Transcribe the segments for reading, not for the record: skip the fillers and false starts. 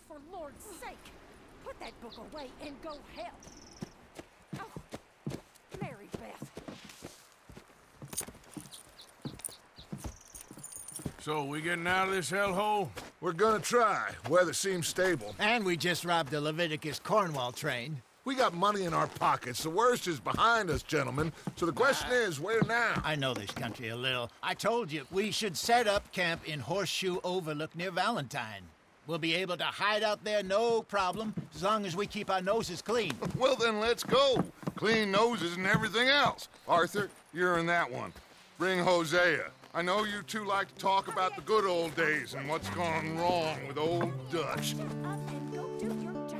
for Lord's sake! Put that book away and go help! Oh, Mary Beth. So, we getting out of this hellhole? We're gonna try. Weather seems stable. And we just robbed the Leviticus Cornwall train. We got money in our pockets. The worst is behind us, gentlemen. So the question is, where now? I know this country a little. I told you, we should set up camp in Horseshoe Overlook near Valentine. We'll be able to hide out there, no problem, as long as we keep our noses clean. Well, then let's go. Clean noses and everything else. Arthur, you're in that one. Bring Hosea. I know you two like to talk about the good old days and what's gone wrong with old Dutch. Shut up and go do your job!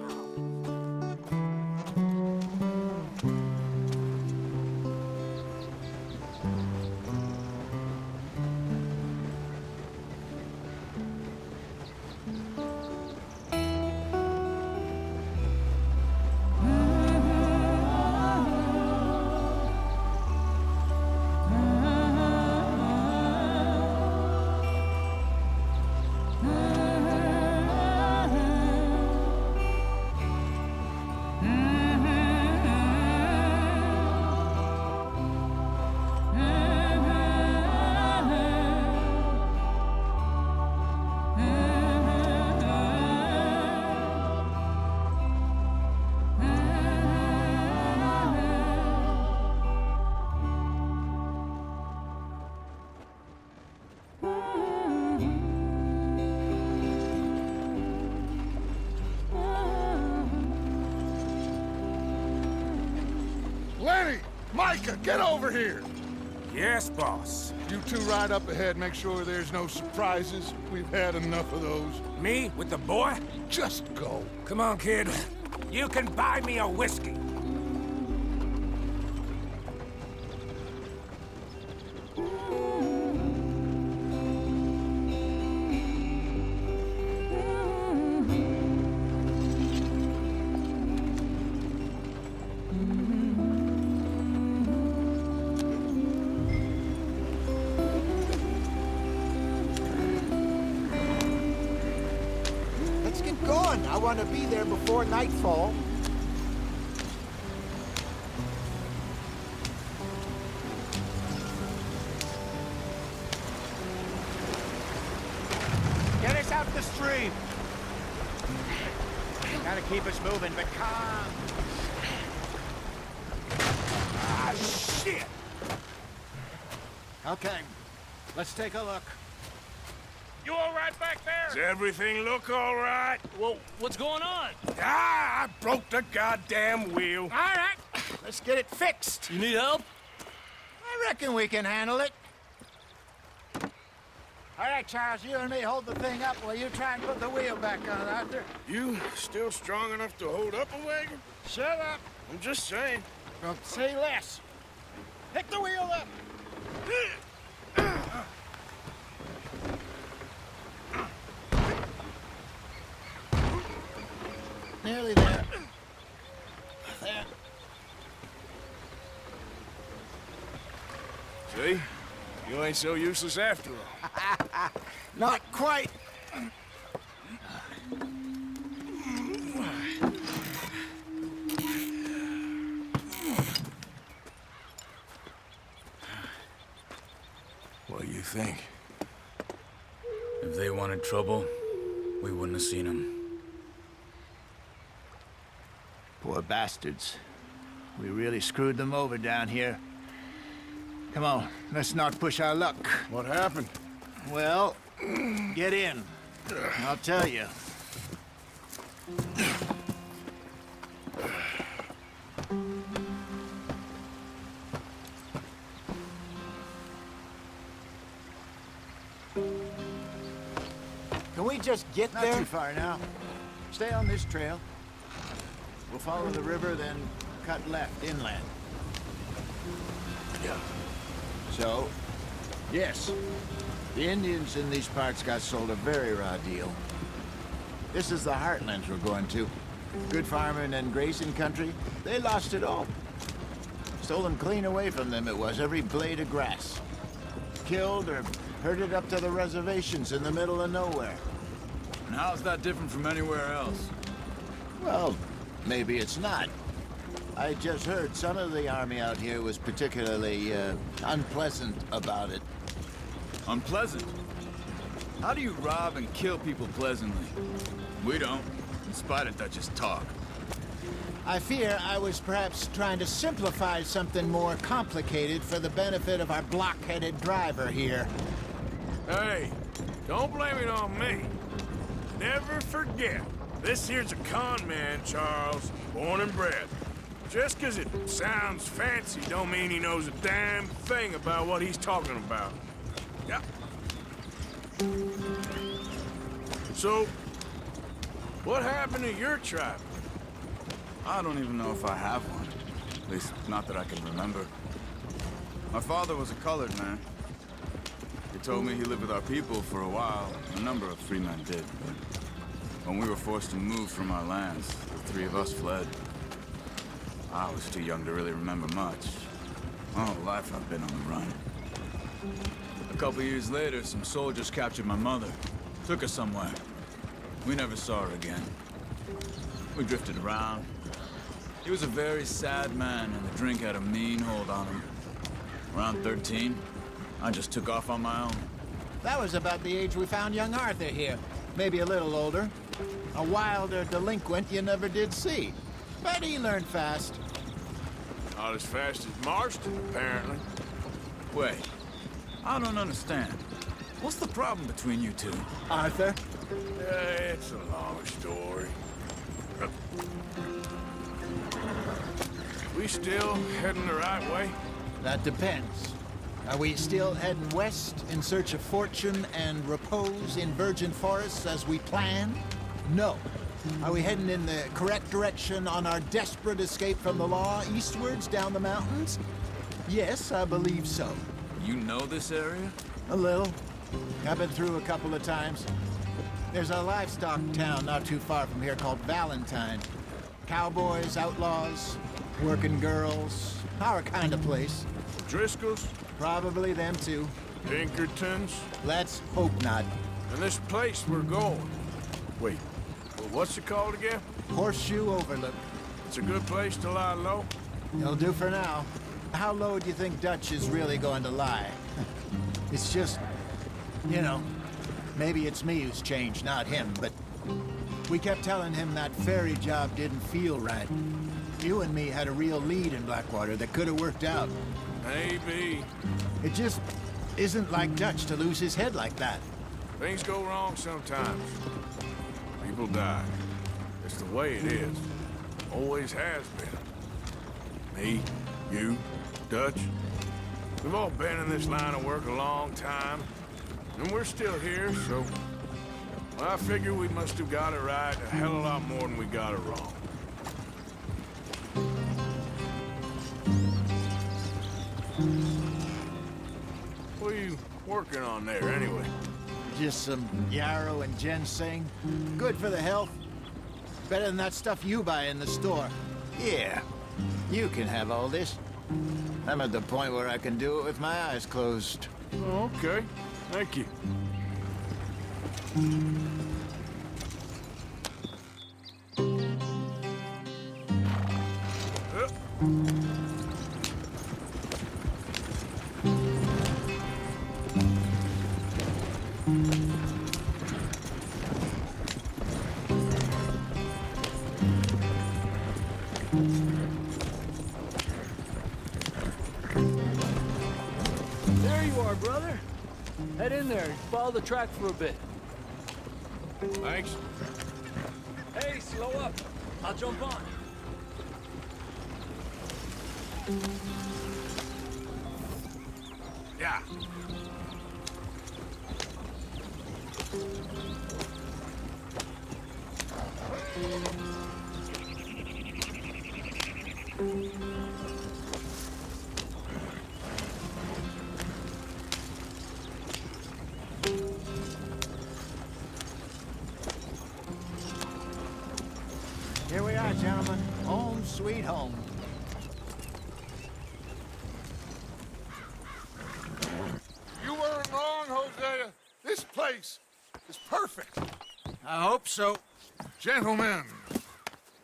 Lenny! Micah, get over here! Yes, boss. You two ride up ahead, make sure there's no surprises. We've had enough of those. Me with the boy? Just go. Come on, kid. You can buy me a whiskey. Let's get going. I want to be there before nightfall. Get us out the stream. Gotta keep us moving, but calm. Ah, shit! Okay, let's take a look. You all right back there? Does everything look all right? Well, what's going on? Ah, I broke the goddamn wheel. All right, let's get it fixed. You need help? I reckon we can handle it. All right, Charles, you and me hold the thing up while you try and put the wheel back on, Arthur. You still strong enough to hold up a wagon? Shut up. I'm just saying. Don't say less. Pick the wheel up. Nearly there. There. See? You ain't so useless after all. Not quite. What do you think? If they wanted trouble, we wouldn't have seen them. Poor bastards. We really screwed them over down here. Come on, let's not push our luck. What happened? Well, get in. I'll tell you. Can we just get there? Not too far now. Stay on this trail. We'll follow the river, then cut left inland. Yeah. So, yes, the Indians in these parts got sold a very raw deal. This is the heartlands we're going to. Good farming and grazing country, they lost it all. Stolen clean away from them it was, every blade of grass. Killed or herded up to the reservations in the middle of nowhere. And how's that different from anywhere else? Well, maybe it's not. I just heard some of the army out here was particularly, unpleasant about it. Unpleasant? How do you rob and kill people pleasantly? We don't, in spite of Dutch's talk. I fear I was perhaps trying to simplify something more complicated for the benefit of our block-headed driver here. Hey, don't blame it on me. Never forget, this here's a con man, Charles, born and bred. Just 'cause it sounds fancy don't mean he knows a damn thing about what he's talking about. Yeah. So, what happened to your tribe? I don't even know if I have one. At least, not that I can remember. My father was a colored man. He told me he lived with our people for a while. A number of free men did, but when we were forced to move from our lands, the three of us fled. I was too young to really remember much. My whole life I've been on the run. A couple years later, some soldiers captured my mother. Took her somewhere. We never saw her again. We drifted around. He was a very sad man, and the drink had a mean hold on him. Around 13, I just took off on my own. That was about the age we found young Arthur here. Maybe a little older. A wilder delinquent you never did see. But he learned fast. Not as fast as Marston, apparently. Wait, I don't understand. What's the problem between you two? Arthur? It's a long story. We still heading the right way? That depends. Are we still heading west in search of fortune and repose in virgin forests as we planned? No. Are we heading in the correct direction on our desperate escape from the law eastwards down the mountains? Yes, I believe so. You know this area? A little. I've been through a couple of times. There's a livestock town not too far from here called Valentine. Cowboys, outlaws, working girls, our kind of place. Driscoll's? Probably them too. Pinkertons? Let's hope not. And this place we're going. Wait, well, what's it called again? Horseshoe Overlook. It's a good place to lie low? It'll do for now. How low do you think Dutch is really going to lie? It's just, you know, maybe it's me who's changed, not him, but we kept telling him that ferry job didn't feel right. You and me had a real lead in Blackwater that could have worked out. Maybe. It just isn't like Dutch to lose his head like that. Things go wrong sometimes. People die. It's the way it is. Always has been. Me, you, Dutch. We've all been in this line of work a long time. And we're still here, so... Well, I figure we must have got it right a hell of a lot more than we got it wrong. What are you working on there, anyway? Just some yarrow and ginseng. Good for the health. Better than that stuff you buy in the store. Yeah, you can have all this. I'm at the point where I can do it with my eyes closed. Oh, okay. Thank you. There you are, brother. Head in there and follow the track for a bit. Thanks. Hey, slow up. I'll jump on. Yeah. Here we are, gentlemen. Home sweet home. You weren't wrong, Hosea. This place is perfect. I hope so. Gentlemen,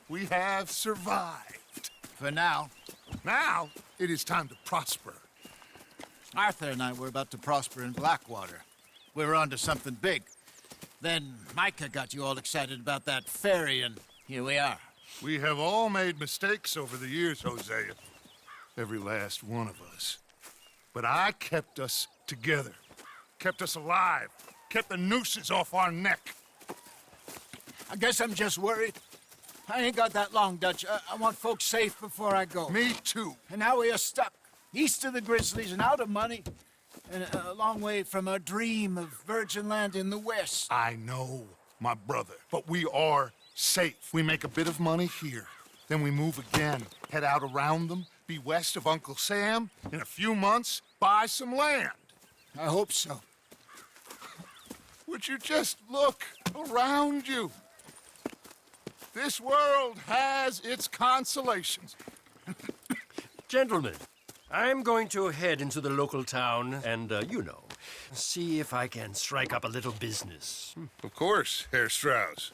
we have survived. For now. Now, it is time to prosper. Arthur and I were about to prosper in Blackwater. We were onto something big. Then Micah got you all excited about that ferry, and here we are. We have all made mistakes over the years, Hosea. Every last one of us. But I kept us together. Kept us alive. Kept the nooses off our neck. I guess I'm just worried. I ain't got that long, Dutch. I want folks safe before I go. Me too. And now we are stuck, east of the Grizzlies and out of money, and a long way from our dream of virgin land in the west. I know, my brother. But we are safe. We make a bit of money here. Then we move again, head out around them, be west of Uncle Sam. In a few months, buy some land. I hope so. Would you just look around you? This world has its consolations. Gentlemen, I'm going to head into the local town and, see if I can strike up a little business. Of course, Herr Strauss.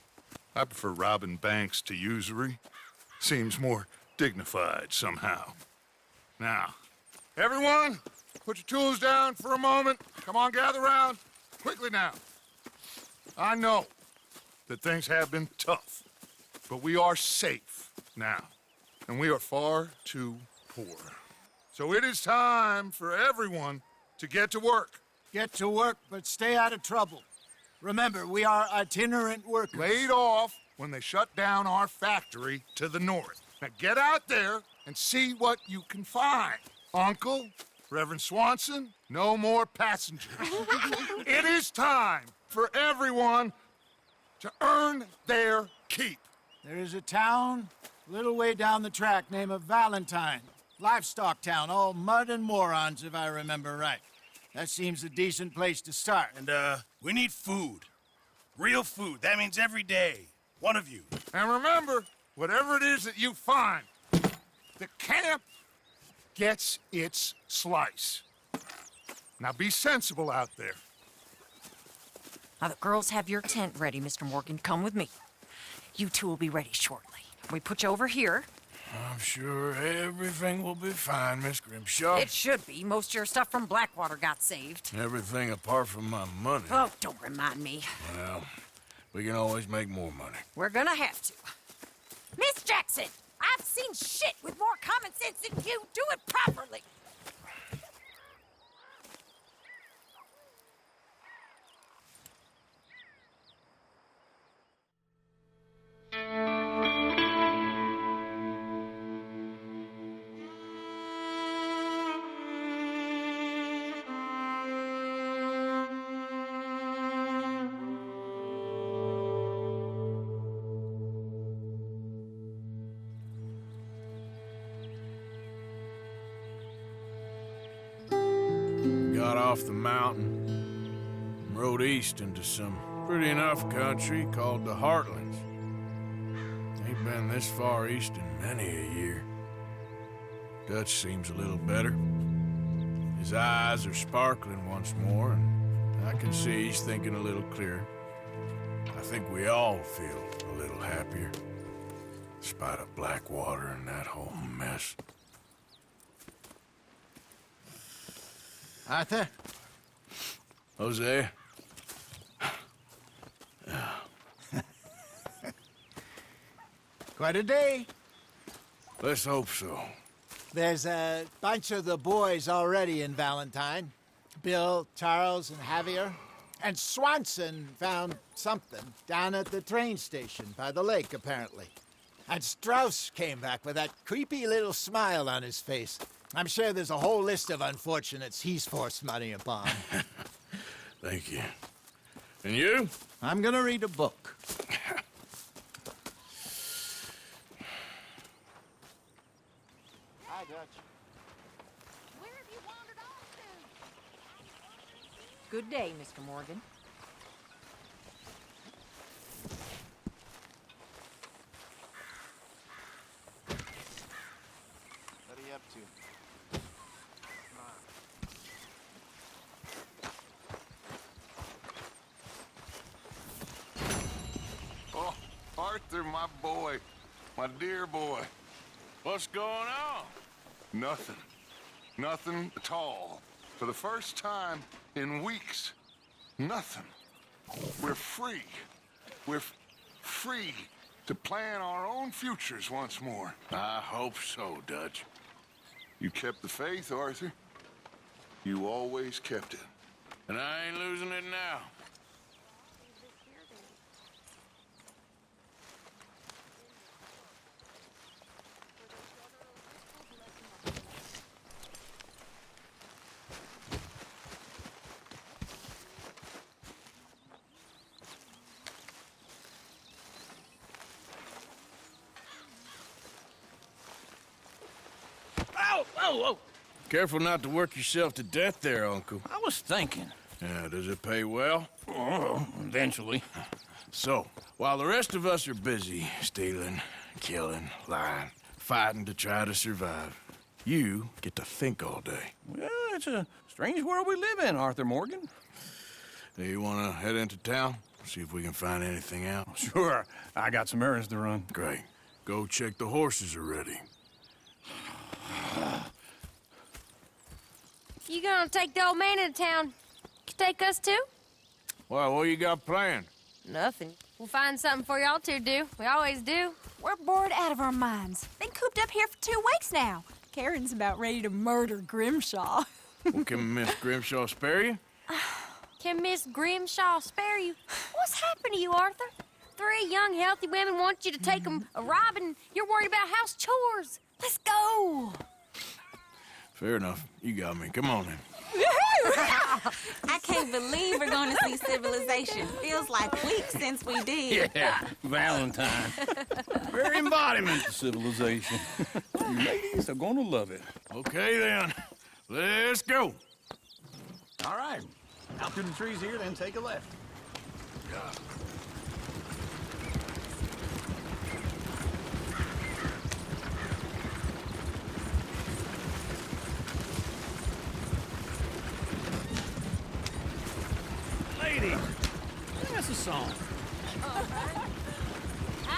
I prefer robbing banks to usury. Seems more dignified somehow. Now, everyone, put your tools down for a moment. Come on, gather round. Quickly now. I know that things have been tough, but we are safe now, and we are far too poor. So it is time for everyone to get to work. Get to work, but stay out of trouble. Remember, we are itinerant workers. Laid off when they shut down our factory to the north. Now get out there and see what you can find. Uncle, Reverend Swanson, no more passengers. It is time for everyone to earn their keep. There is a town a little way down the track named Valentine. Livestock town, all mud and morons, if I remember right. That seems a decent place to start. And, we need food. Real food. That means every day. One of you. And remember, whatever it is that you find, the camp gets its slice. Now be sensible out there. Now, the girls have your tent ready, Mr. Morgan. Come with me. You two will be ready shortly. We put you over here. I'm sure everything will be fine, Miss Grimshaw. It should be. Most of your stuff from Blackwater got saved. Everything apart from my money. Oh, don't remind me. Well, we can always make more money. We're gonna have to. Miss Jackson, I've seen shit with more common sense than you. Do it properly. Got off the mountain and rode east into some pretty enough country called the Heartlands. Ain't been this far east in many a year. Dutch seems a little better. His eyes are sparkling once more, and I can see he's thinking a little clearer. I think we all feel a little happier, in spite of Blackwater and that whole mess. Arthur? Jose? Quite a day. Let's hope so. There's a bunch of the boys already in Valentine. Bill, Charles, and Javier. And Swanson found something down at the train station by the lake, apparently. And Strauss came back with that creepy little smile on his face. I'm sure there's a whole list of unfortunates he's forced money upon. Thank you. And you? I'm gonna read a book. Hi, Dutch. Where have you wandered off to? Good day, Mr. Morgan. What are you up to? Arthur, my boy. My dear boy. What's going on? Nothing. Nothing at all. For the first time in weeks, nothing. We're free. We're free to plan our own futures once more. I hope so, Dutch. You kept the faith, Arthur. You always kept it. And I ain't losing it now. Ow! Oh, oh! Careful not to work yourself to death there, Uncle. I was thinking. Yeah, does it pay well? Oh, eventually. So, while the rest of us are busy stealing, killing, lying, fighting to try to survive, you get to think all day. Well, it's a strange world we live in, Arthur Morgan. Do you want to head into town? See if we can find anything out? Sure. I got some errands to run. Great. Go check the horses are ready. You gonna take the old man into town? You take us too? Well, what you got planned? Nothing. We'll find something for y'all to do. We always do. We're bored out of our minds. Been cooped up here for 2 weeks now. Karen's about ready to murder Grimshaw. Well, can Miss Grimshaw spare you? Can Miss Grimshaw spare you? What's happened to you, Arthur? 3 young, healthy women want you to take them a robbing. You're worried about house chores. Let's go. Fair enough. You got me. Come on then. I can't believe we're going to see civilization. Feels like weeks since we did. Yeah, Valentine. Very embodiment of civilization. You ladies are gonna love it. Okay then. Let's go. All right. Out through the trees here, then take a left. Ladies, sing us a song. I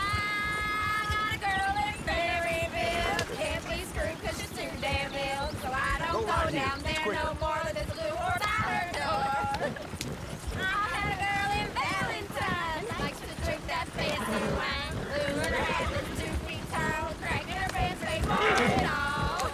got a girl in Berryville. Can't be screwed 'cause she's too damn ill. So I don't go down there no more. There's a blue horse out her door. I had a girl in Valentine. Likes to drink that fancy wine. Blue in her hat is 2 feet tall. Cracking her pants, they bought it all.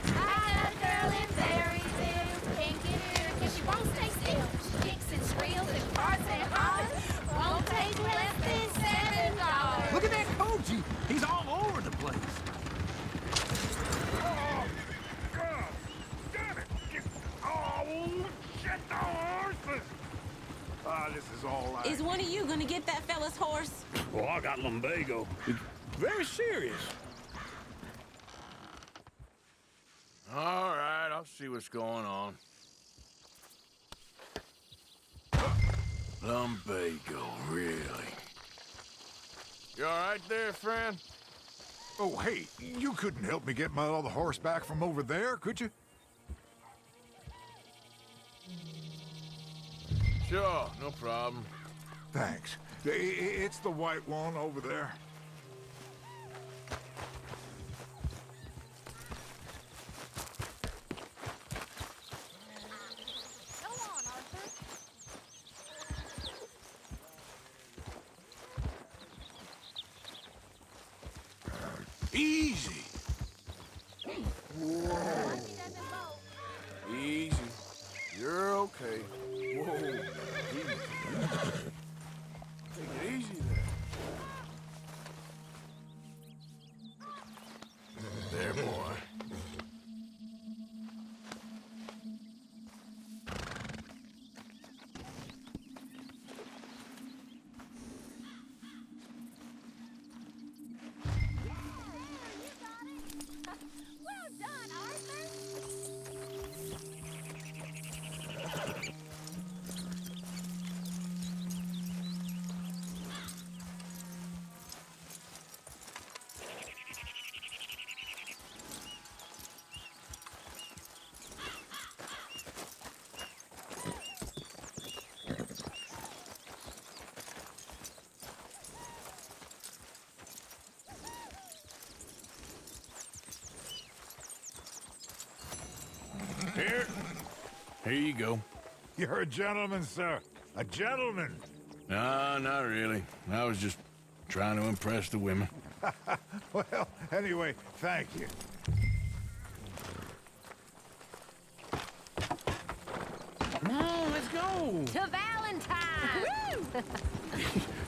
I had a girl in Berryville. Can't get her 'cause she won't stay still. She kicks and squeals and farts and hollers. Won't take less than $7. Look at that coach. He's all over the place. Oh, God! Damn it! Oh, shit, the horses! This is all right. Is one of you going to get that fella's horse? Well, I got lumbago. It's very serious. All right, I'll see what's going on. Lumbago, really? You all right there, friend? Oh, hey, you couldn't help me get my other horse back from over there, could you? Sure, no problem. Thanks. It's the white one over there. Go on, Arthur. Easy. Easy. You're okay. Whoa. Easy. Take it easy there. There, boy. Here. Here you go. You're a gentleman, sir. A gentleman. No, not really. I was just trying to impress the women. Well, anyway, thank you. Come on, let's go. To Valentine!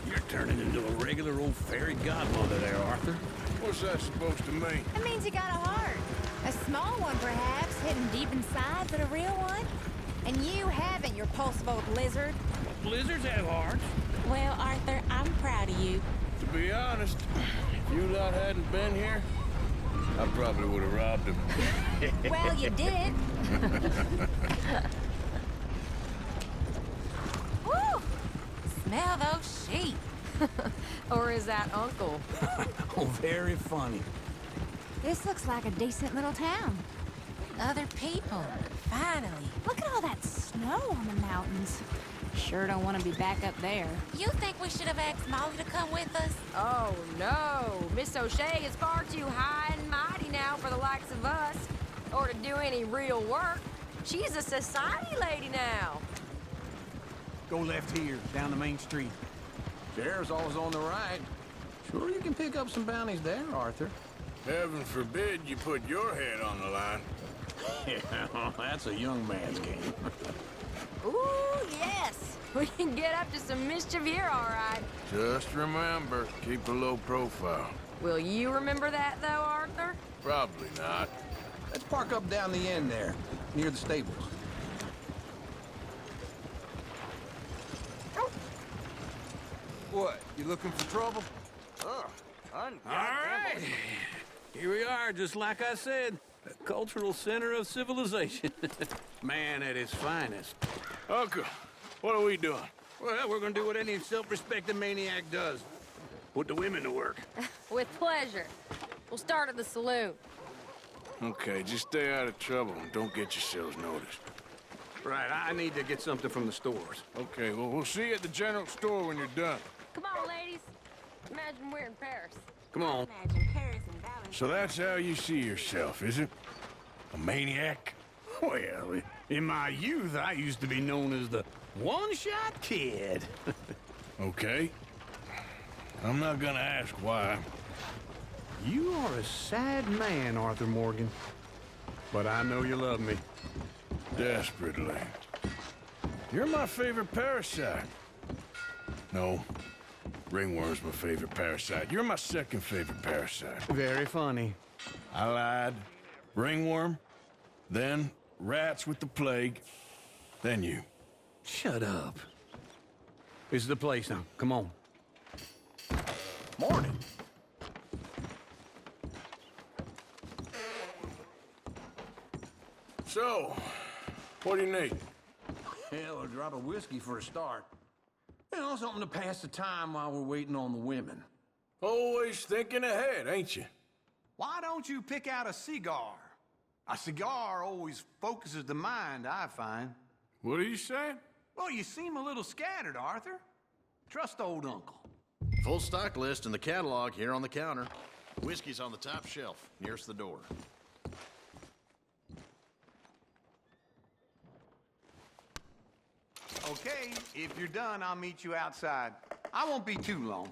You're turning into a regular old fairy godmother there, Arthur. What's that supposed to mean? It means you got a heart. A small one, perhaps, hidden deep inside, but a real one. And you haven't, you repulsive old lizard. Blizzards have hearts. Well, Arthur, I'm proud of you. To be honest, if you lot hadn't been here, I probably would have robbed him. Well, you did. Woo! Smell those sheep. Or is that Uncle? Oh, very funny. This looks like a decent little town. Other people. Finally. Look at all that snow on the mountains. Sure don't want to be back up there. You think we should have asked Molly to come with us? Oh, no. Miss O'Shea is far too high and mighty now for the likes of us, or to do any real work. She's a society lady now. Go left here, down the main street. Sheriff's always on the right. Sure you can pick up some bounties there, Arthur. Heaven forbid you put your head on the line. Yeah, that's a young man's game. Ooh, yes. We can get up to some mischief here, all right. Just remember, keep a low profile. Will you remember that, though, Arthur? Probably not. Let's park up down the end there, near the stables. What, you looking for trouble? Oh, All right. Here we are, just like I said. The cultural center of civilization. Man at his finest. Uncle, what are we doing? Well, we're gonna do what any self-respecting maniac does. Put the women to work. With pleasure. We'll start at the saloon. Okay, just stay out of trouble and don't get yourselves noticed. Right, I need to get something from the stores. Okay, well, we'll see you at the general store when you're done. Come on, ladies. Imagine we're in Paris. Come on. Imagine Paris and Valentine. So that's how you see yourself, is it? A maniac? Well, in my youth, I used to be known as the one-shot kid. Okay. I'm not gonna ask why. You are a sad man, Arthur Morgan. But I know you love me. Desperately. You're my favorite parasite. No, ringworm's my favorite parasite. You're my second favorite parasite. Very funny. I lied. Ringworm, then rats with the plague, then you. Shut up. This is the place now. Come on. Morning. So, what do you need? Hell, a drop of whiskey for a start. You know, something to pass the time while we're waiting on the women. Always thinking ahead, ain't you? Why don't you pick out a cigar? A cigar always focuses the mind, I find. What are you saying? Well, you seem a little scattered, Arthur. Trust old Uncle. Full stock list in the catalog here on the counter. Whiskey's on the top shelf, nearest the door. Okay, if you're done, I'll meet you outside. I won't be too long.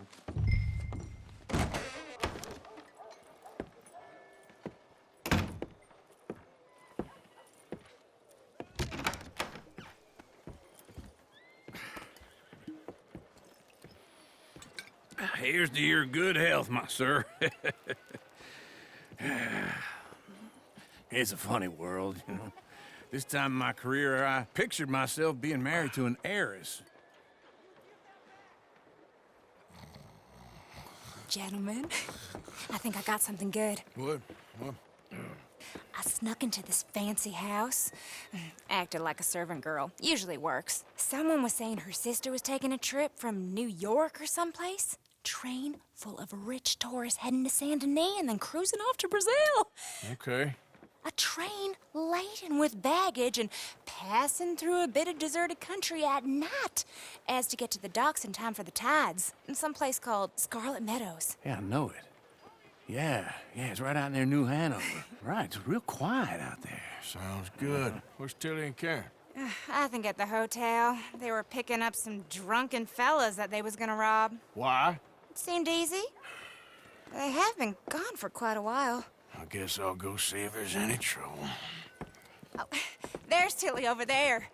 Here's to your good health, my sir. It's a funny world, you know. This time in my career, I pictured myself being married to an heiress. Gentlemen, I think I got something good. What? I snuck into this fancy house. Acted like a servant girl. Usually works. Someone was saying her sister was taking a trip from New York or someplace. Train full of rich tourists heading to Saint Denis and then cruising off to Brazil. Okay. A train laden with baggage and passing through a bit of deserted country at night as to get to the docks in time for the tides in some place called Scarlet Meadows. Yeah, I know it. Yeah, it's right out near New Hanover. Right, it's real quiet out there. Sounds good. Where's Tilly and Karen? I think at the hotel. They were picking up some drunken fellas that they was gonna rob. Why? It seemed easy. They have been gone for quite a while. I guess I'll go see if there's any trouble. Oh, there's Tilly over there.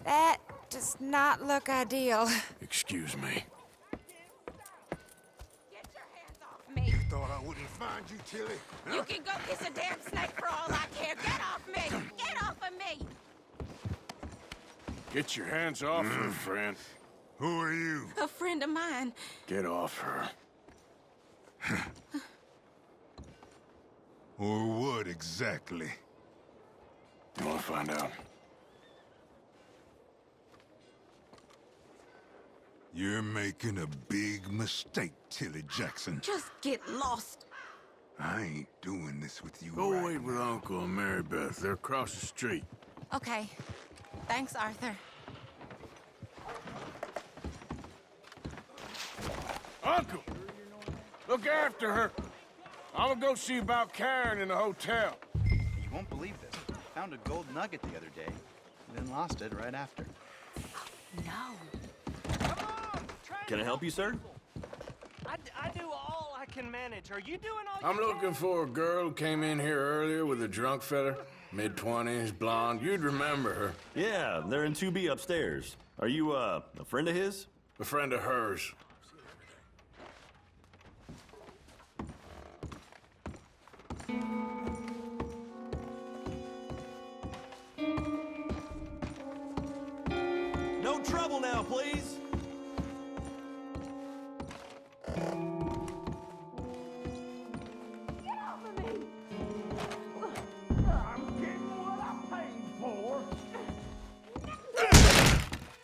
That does not look ideal. Excuse me. Get your hands off me. Thought I wouldn't find you, Tilly. You can go kiss a damn snake for all I care. Get off me! Get off of me! Get your hands off her, friend. Who are you? A friend of mine. Get off her. Or what exactly? You want to find out? You're making a big mistake, Tilly Jackson. Just get lost. I ain't doing this with you Go right wait with Uncle and Mary Beth. They're across the street. Okay. Thanks, Arthur. Uncle! Look after her. I'm gonna go see about Karen in the hotel. You won't believe this. Found a gold nugget the other day, then lost it right after. No. Can I help you, sir? I do all I can manage. Are you doing all I'm looking for a girl who came in here earlier with a drunk fella. Mid-20s, blonde. You'd remember her. Yeah, they're in 2B upstairs. Are you, a friend of his? A friend of hers. No trouble now, please.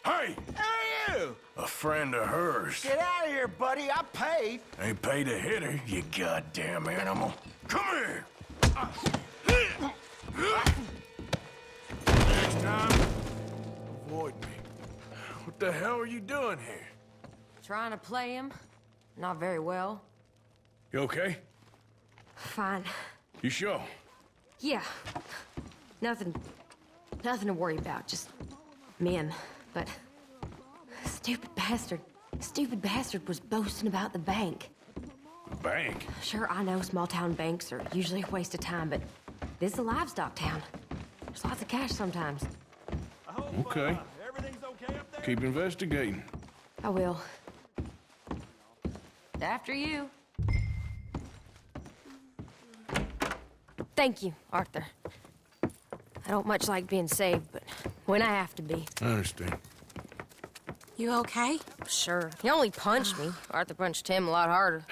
Hey! Hey, you! A friend of hers. Get out of here, buddy. I paid. Ain't paid to hit her, you goddamn animal. Come here! Next time, avoid me. What the hell are you doing here? Trying to play him. Not very well. You okay? Fine. You sure? Yeah. Nothing to worry about. Just men. But stupid bastard was boasting about the bank. Bank? Sure, I know small town banks are usually a waste of time, but this is a livestock town. There's lots of cash sometimes. I hope, Okay. Everything's okay up there? Keep investigating. I will. After you. Thank you, Arthur. I don't much like being saved, but when I have to be. I understand. You okay? Sure. He only punched me. Arthur punched him a lot harder.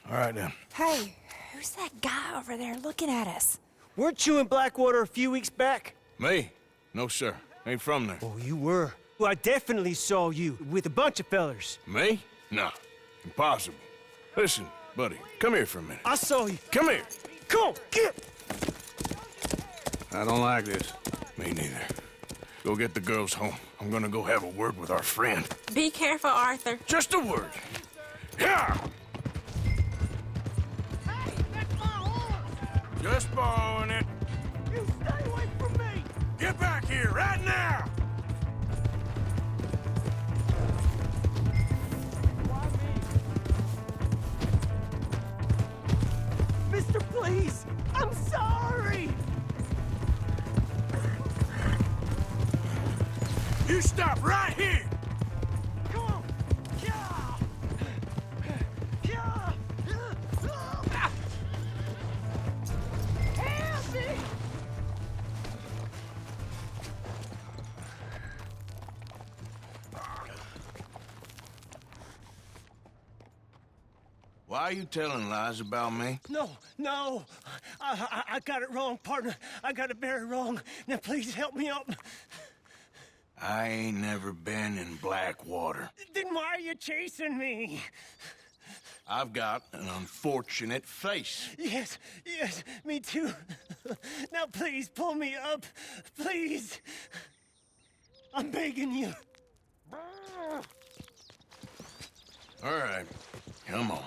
All right, then. Hey, who's that guy over there looking at us? Weren't you in Blackwater a few weeks back? Me? No, sir. Ain't from there. Oh, you were. Well, I definitely saw you with a bunch of fellers. Me? No. Impossible. Listen, buddy, come here for a minute. I saw you. Come here. Come on, get! I don't like this. Me neither. Go get the girls home. I'm gonna go have a word with our friend. Be careful, Arthur. Just a word. Yeah! Hey, that's my horse! Just borrowing it. You stay away from me! Get back here right now! Why me? Mister, please! I'm sorry! You stop right here! Come on! Yeah! Yeah! Help me! Why are you telling lies about me? No. I got it wrong, partner. I got it very wrong. Now, please help me up. I ain't never been in Blackwater. Then why are you chasing me? I've got an unfortunate face. Yes, me too. Now, please, pull me up. Please. I'm begging you. All right, come on.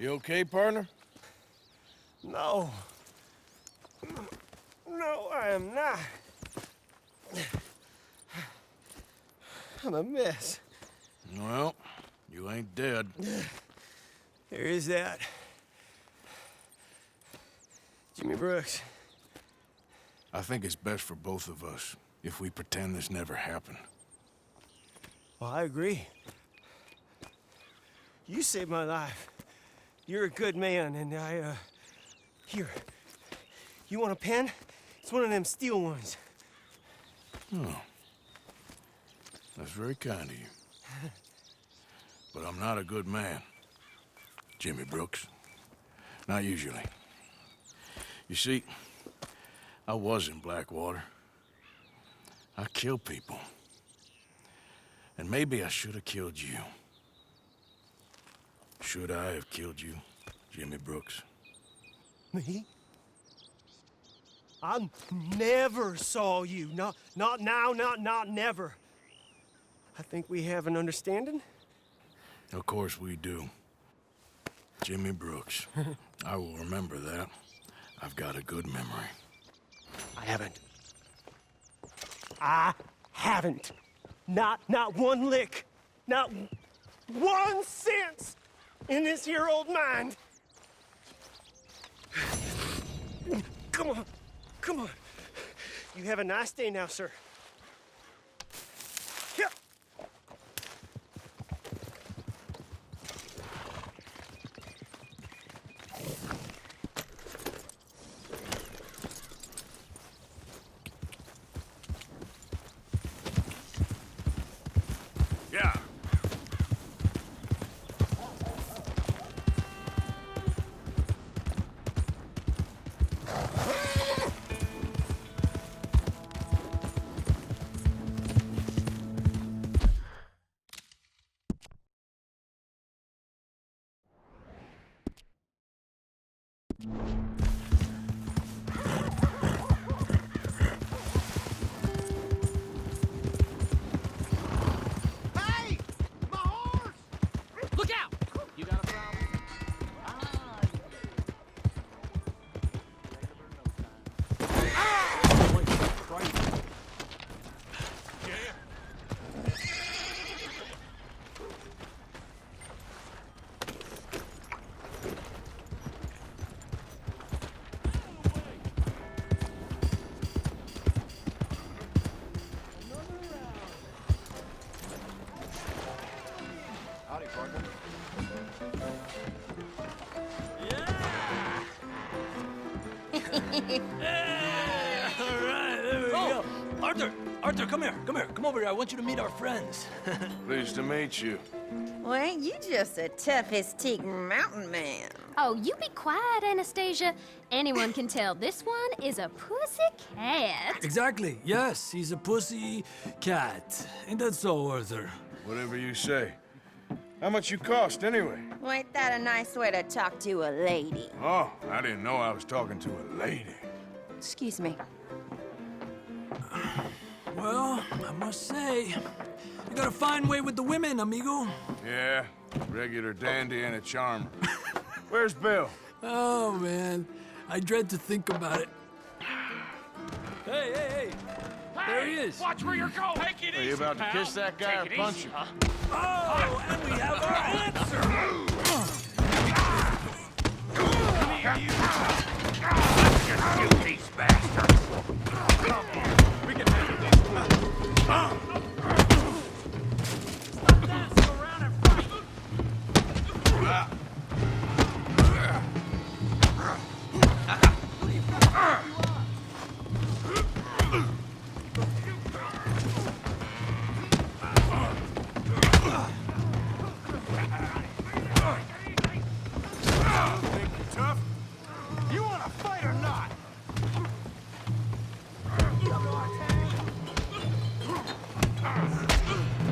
You okay, partner? No. No, I am not. I'm a mess. Well, you ain't dead. There is that. Jimmy Brooks. I think it's best for both of us if we pretend this never happened. Well, I agree. You saved my life. You're a good man, and here. You want a pen? It's one of them steel ones. Oh. That's very kind of you. But I'm not a good man, Jimmy Brooks. Not usually. You see, I was in Blackwater. I killed people. And maybe I should have killed you. Should I have killed you, Jimmy Brooks? Me? I never saw you. Not now, not never. I think we have an understanding. Of course we do. Jimmy Brooks. I will remember that. I've got a good memory. I haven't. Not one lick. Not 1 cent in this here old mind. Come on. Come on. You have a nice day now, sir. Here. Yeah. Hey! My horse! Look out! You got a problem? Howdy, partner. All right, there we go. Arthur, come here. Come over here. I want you to meet our friends. Pleased to meet you. Well, ain't you just the toughest teak mountain man? Oh, you be quiet, Anastasia. Anyone can tell this one is a pussy cat. Exactly. Yes, he's a pussy cat. Ain't that so, Arthur? Whatever you say. How much you cost, anyway? Well, ain't that a nice way to talk to a lady? Oh, I didn't know I was talking to a lady. Excuse me. Well, I must say, you got a fine way with the women, amigo. Yeah, regular dandy and a charmer. Where's Bill? Oh, man. I dread to think about it. Hey! There he is. Watch where you're going! Take it Are you about to kiss that guy or punch him? Oh, and we have our answer! Come here, you! Let's just shoot these bastards! Come on, we can handle this. Stop dancing around and fight! Tough? You wanna fight or not?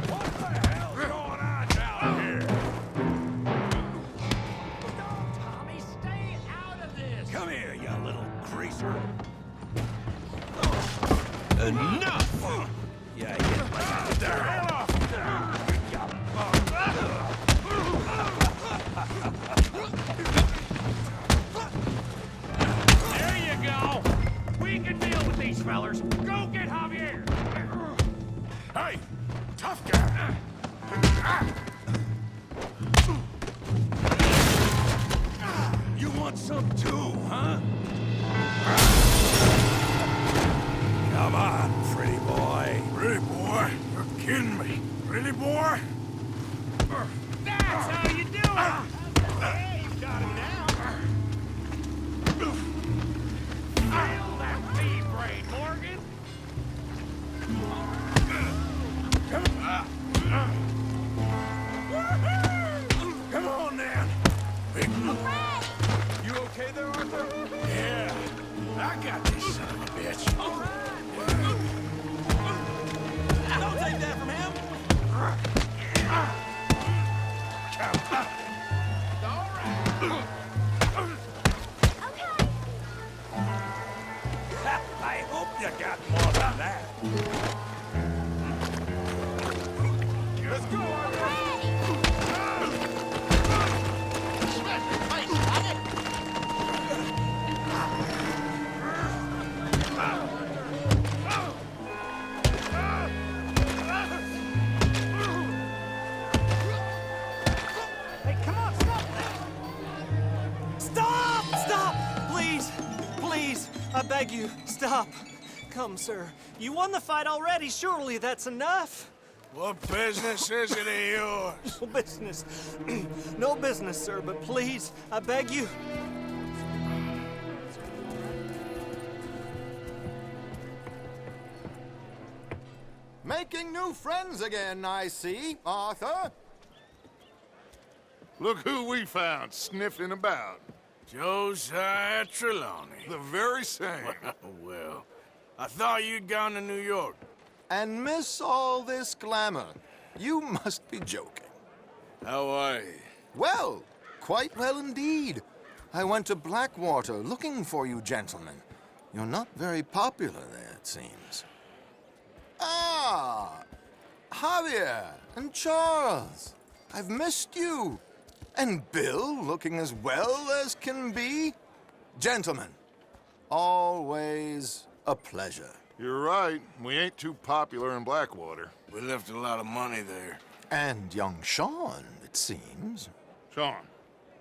What the hell's going on down here? Tommy, stay out of this! Come here, you little greaser. Enough! Yeah, Get the hell off! some too, huh? Come on, pretty boy. Pretty boy? You're kidding me. Pretty boy? That's how you do it! Yeah, you got him now. Feel that feed brain, Morgan. Come on, then. Big You okay there, Arthur? Yeah. I got this son of a bitch. All right. Don't take that from him. I hope you got more than that. Let's go, Arthur. Hey, come on, stop that! Stop! Stop! Please! Please! I beg you, stop. Come, sir. You won the fight already. Surely that's enough. What business is it of yours? No business. No business, sir, but please, I beg you. Making new friends again, I see, Arthur. Look who we found sniffing about. Josiah Trelawney. The very same. Well, I thought you'd gone to New York. And miss all this glamour. You must be joking. How are you? Well, quite well indeed. I went to Blackwater looking for you gentlemen. You're not very popular there, it seems. Ah! Javier and Charles. I've missed you. And Bill looking as well as can be. Gentlemen, always a pleasure. You're right. We ain't too popular in Blackwater. We left a lot of money there. And young Sean, it seems. Sean,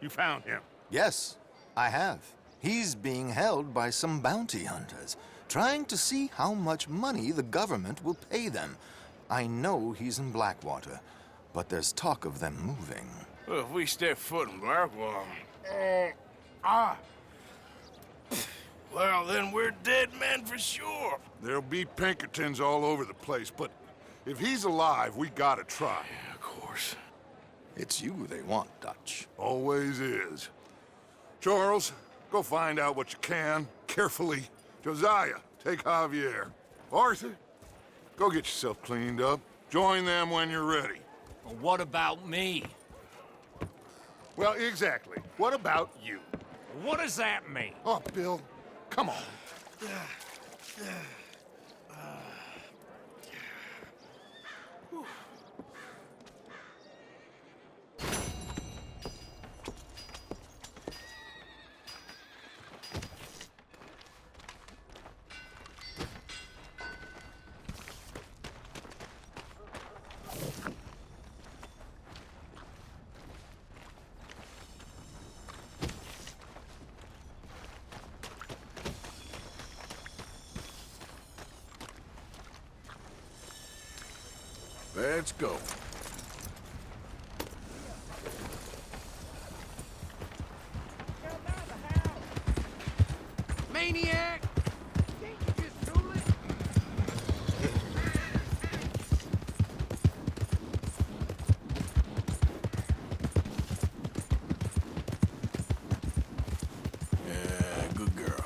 you found him? Yes, I have. He's being held by some bounty hunters, trying to see how much money the government will pay them. I know he's in Blackwater, but there's talk of them moving. Well, if we step foot in Blackwater... Well, then we're dead men for sure. There'll be Pinkertons all over the place, but if he's alive, we gotta try. Yeah, of course. It's you they want, Dutch. Always is. Charles, go find out what you can, carefully. Josiah, take Javier. Arthur, go get yourself cleaned up. Join them when you're ready. Well, what about me? Well, exactly. What about you? What does that mean? Oh, Bill, come on. Let's go. Maniac! Can't you just do it? Yeah, good girl.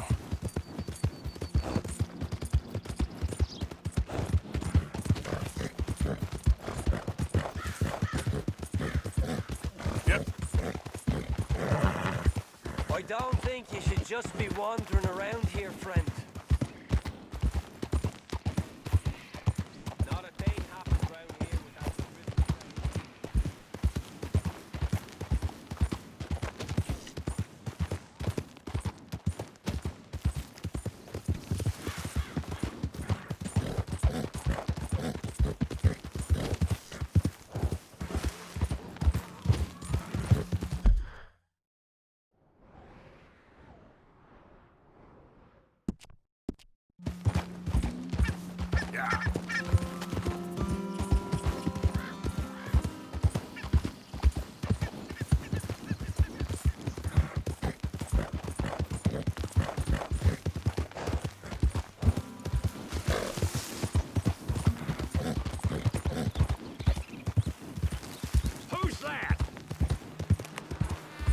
Yep. I don't think you should just be wandering around here, friend. Not a thing happens around here without the risk.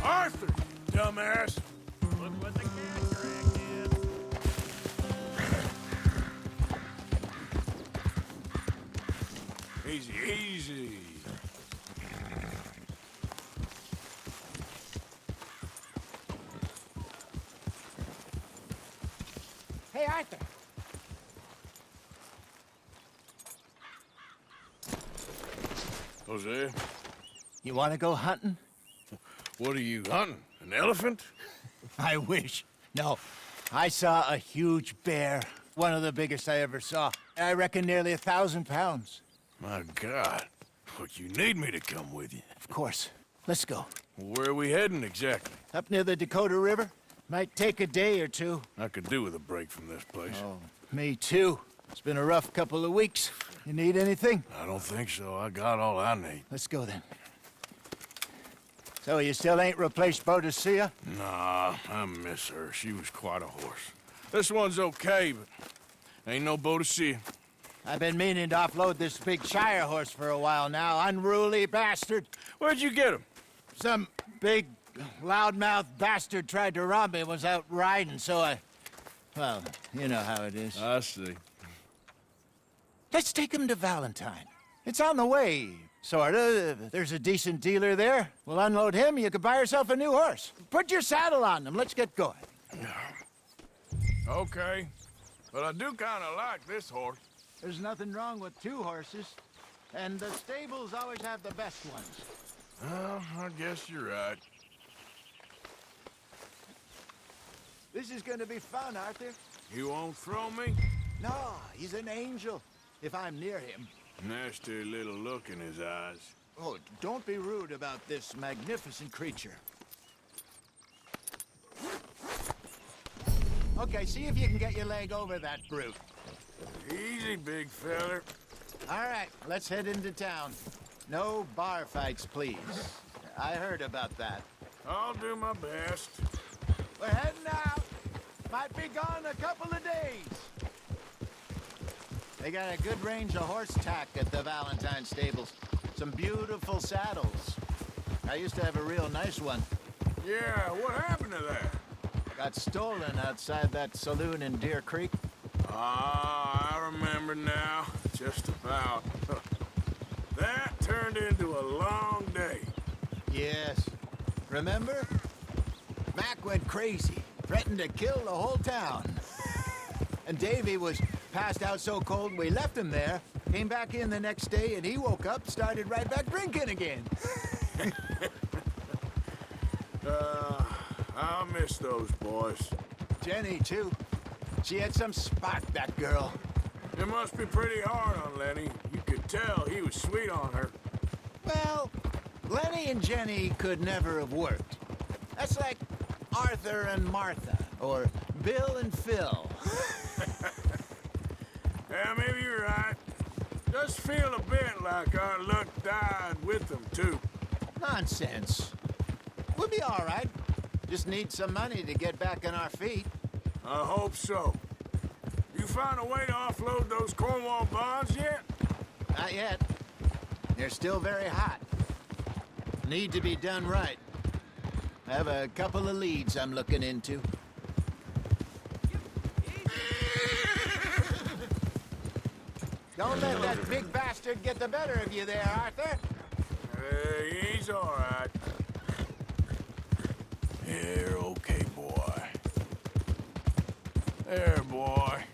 Arthur, dumbass! Look what the cat crack did. Easy, easy. Hey, Arthur. Jose, You want to go hunting? what are you hunting? An elephant? I wish. No. I saw a huge bear. One of the biggest I ever saw. I reckon nearly 1,000 pounds. My God. Look, you need me to come with you. Of course. Let's go. Where are we heading exactly? Up near the Dakota River. Might take a day or two. I could do with a break from this place. Oh, me too. It's been a rough couple of weeks. You need anything? I don't think so. I got all I need. Let's go then. So you still ain't replaced Boadicea? Nah, I miss her. She was quite a horse. This one's okay, but ain't no Boadicea. I've been meaning to offload this big Shire horse for a while now. Unruly bastard. Where'd you get him? Some big, loudmouth bastard tried to rob me and was out riding, so I... Well, you know how it is. I see. Let's take him to Valentine. It's on the way, sorta. There's a decent dealer there. We'll unload him, you could buy yourself a new horse. Put your saddle on him, let's get going. Okay, but I do kind of like this horse. There's nothing wrong with two horses, and the stables always have the best ones. Well, I guess you're right. This is gonna be fun, Arthur. You won't throw me? No, he's an angel, if I'm near him. Nasty little look in his eyes. Oh, don't be rude about this magnificent creature. Okay, see if you can get your leg over that brute. Easy, big feller. All right, let's head into town. No bar fights, please. I heard about that. I'll do my best. We're heading out. Might be gone a couple of days. They got a good range of horse tack at the Valentine stables. Some beautiful saddles. I used to have a real nice one. Yeah, what happened to that? Got stolen outside that saloon in Deer Creek. Ah, I remember now. Just about. That turned into a long day. Yes. Remember? Mac went crazy. Threatened to kill the whole town. And Davy was passed out so cold we left him there. Came back in the next day and he woke up, started right back drinking again. I miss those boys. Jenny, too. She had some spark, that girl. It must be pretty hard on Lenny. You could tell he was sweet on her. Well, Lenny and Jenny could never have worked. That's like Arthur and Martha, or Bill and Phil. Yeah, maybe you're right. Does feel a bit like our luck died with them, too. Nonsense. We'll be all right. Just need some money to get back on our feet. I hope so. You found a way to offload those Cornwall bonds yet? Not yet. They're still very hot. Need to be done right. I have a couple of leads I'm looking into. Don't let that big bastard get the better of you there, Arthur. He's all right. Here, okay, boy. There, boy.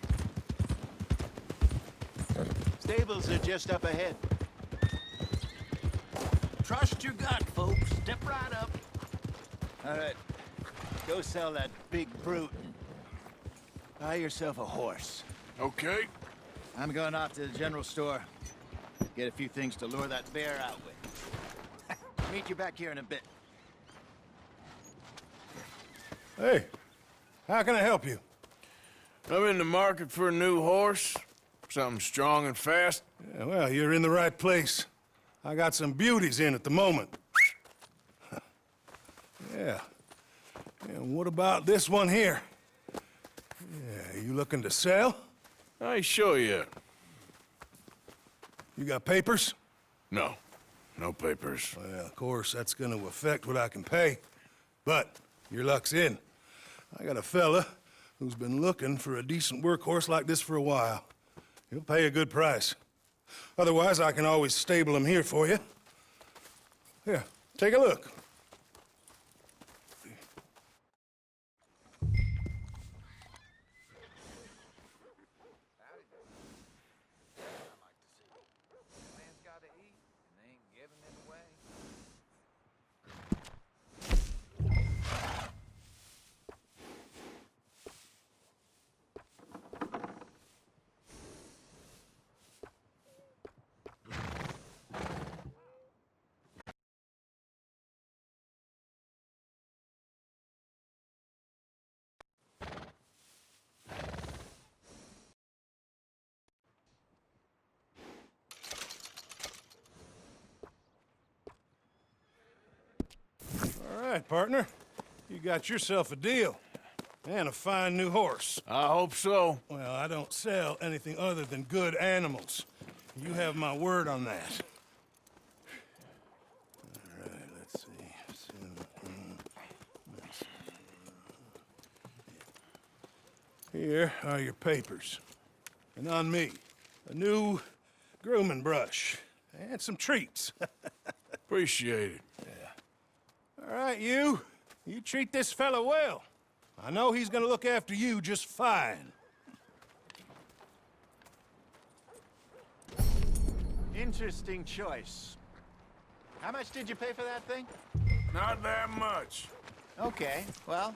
Stables are just up ahead. Trust your gut, folks. Step right up. All right. Go sell that big brute and buy yourself a horse. Okay. I'm going off to the general store. Get a few things to lure that bear out with. Meet you back here in a bit. Hey, how can I help you? I'm in the market for a new horse. Something strong and fast. Yeah, well, you're in the right place. I got some beauties in at the moment. Yeah. And what about this one here? Yeah, you looking to sell? I ain't sure yet. You got papers? No. No papers. Well, of course, that's gonna affect what I can pay. But your luck's in. I got a fella who's been looking for a decent workhorse like this for a while. He'll pay a good price. Otherwise, I can always stable him here for you. Here, take a look. All right, partner. You got yourself a deal. And a fine new horse. I hope so. Well, I don't sell anything other than good animals. You have my word on that. All right, let's see. Here are your papers. And on me, a new grooming brush. And some treats. Appreciate it. All right, you. You treat this fella well. I know he's gonna look after you just fine. Interesting choice. How much did you pay for that thing? Not that much. Okay, well,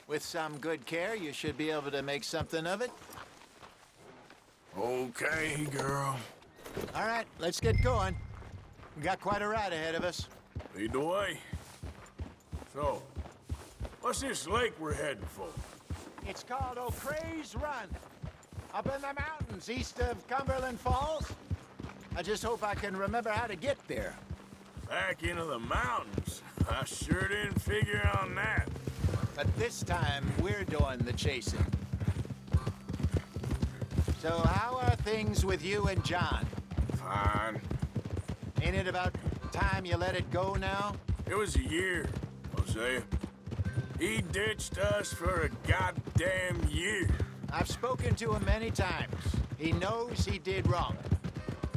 with some good care, you should be able to make something of it. Okay, girl. All right, let's get going. We got quite a ride ahead of us. Lead the way. So, what's this lake we're heading for? It's called O'Creagh's Run. Up in the mountains east of Cumberland Falls. I just hope I can remember how to get there. Back into the mountains? I sure didn't figure on that. But this time, we're doing the chasing. So how are things with you and John? Fine. Ain't it about time you let it go now? It was a year, Hosea. He ditched us for a goddamn year. I've spoken to him many times. He knows he did wrong.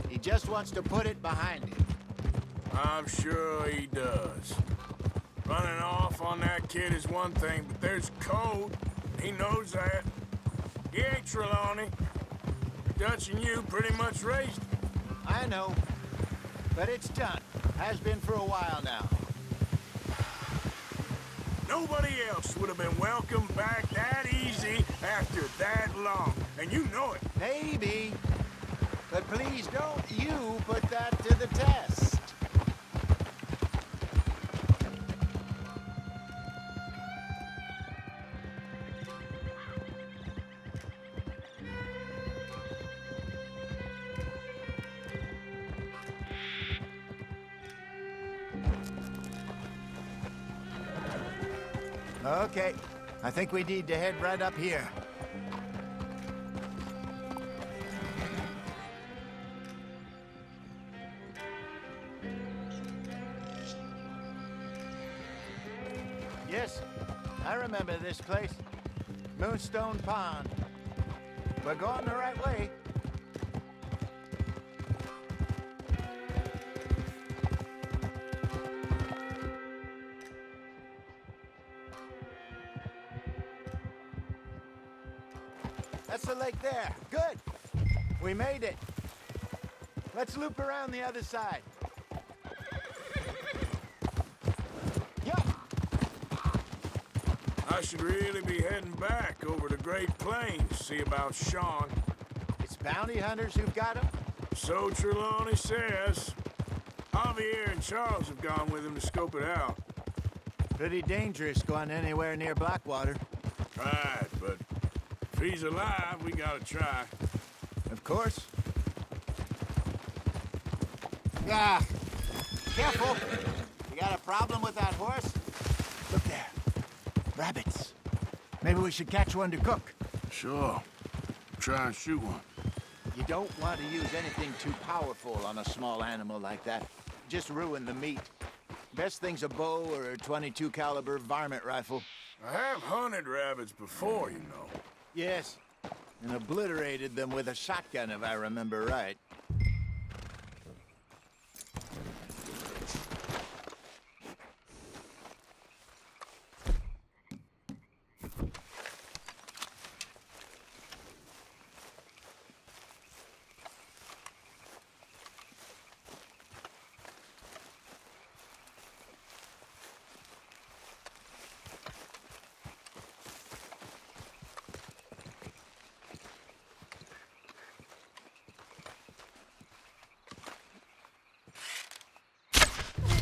He just wants to put it behind him. I'm sure he does. Running off on that kid is one thing, but there's code. He knows that. He ain't Trelawney. Dutch and you pretty much raised him. I know. But it's done. Has been for a while now. Nobody else would have been welcomed back that easy after that long. And you know it. Maybe. But please don't you put that to the test. Okay, I think we need to head right up here. Yes, I remember this place. Moonstone Pond. We're going the right way. That's the lake there. Good. We made it. Let's loop around the other side. Yeah. I should really be heading back over the Great Plains, see about Sean. It's bounty hunters who've got him? So Trelawney says. Javier and Charles have gone with him to scope it out. Pretty dangerous going anywhere near Blackwater. Right, but if he's alive, we gotta try. Of course. Ah, careful. You got a problem with that horse? Look there. Rabbits. Maybe we should catch one to cook. Sure. Try and shoot one. You don't want to use anything too powerful on a small animal like that. Just ruin the meat. Best thing's a bow or a 22 caliber varmint rifle. I have hunted rabbits before, you know. Yes, and obliterated them with a shotgun, if I remember right.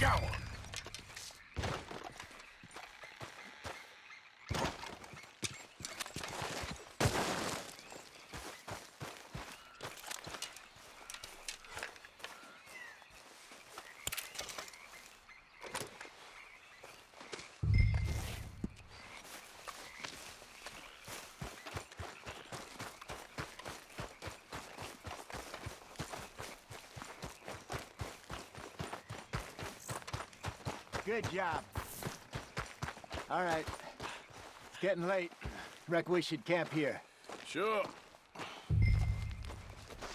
Got one. Good job. All right. It's getting late. Reckon we should camp here. Sure.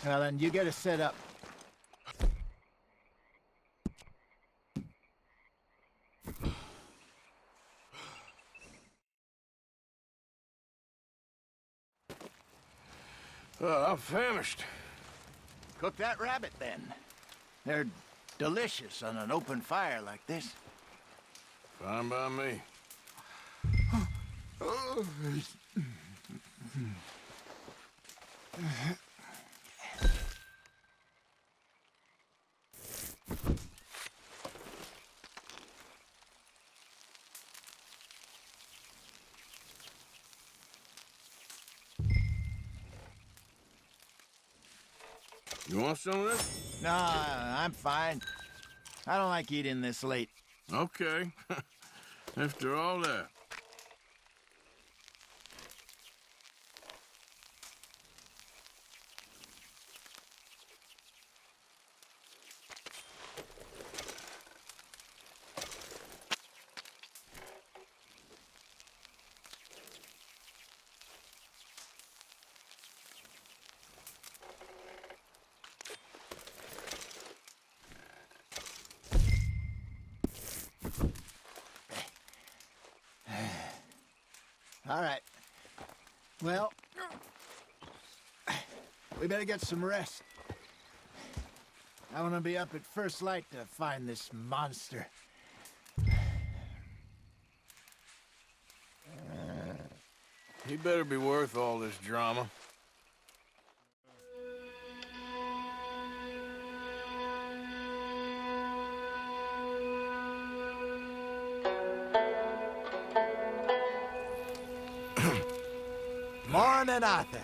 Well, then, you get us set up. I'm famished. Cook that rabbit, then. They're delicious on an open fire like this. Fine by me. You want some of this? No, I'm fine. I don't like eating this late. Okay. After all that. All right. Well, we better get some rest. I want to be up at first light to find this monster. He better be worth all this drama. Morning, Arthur.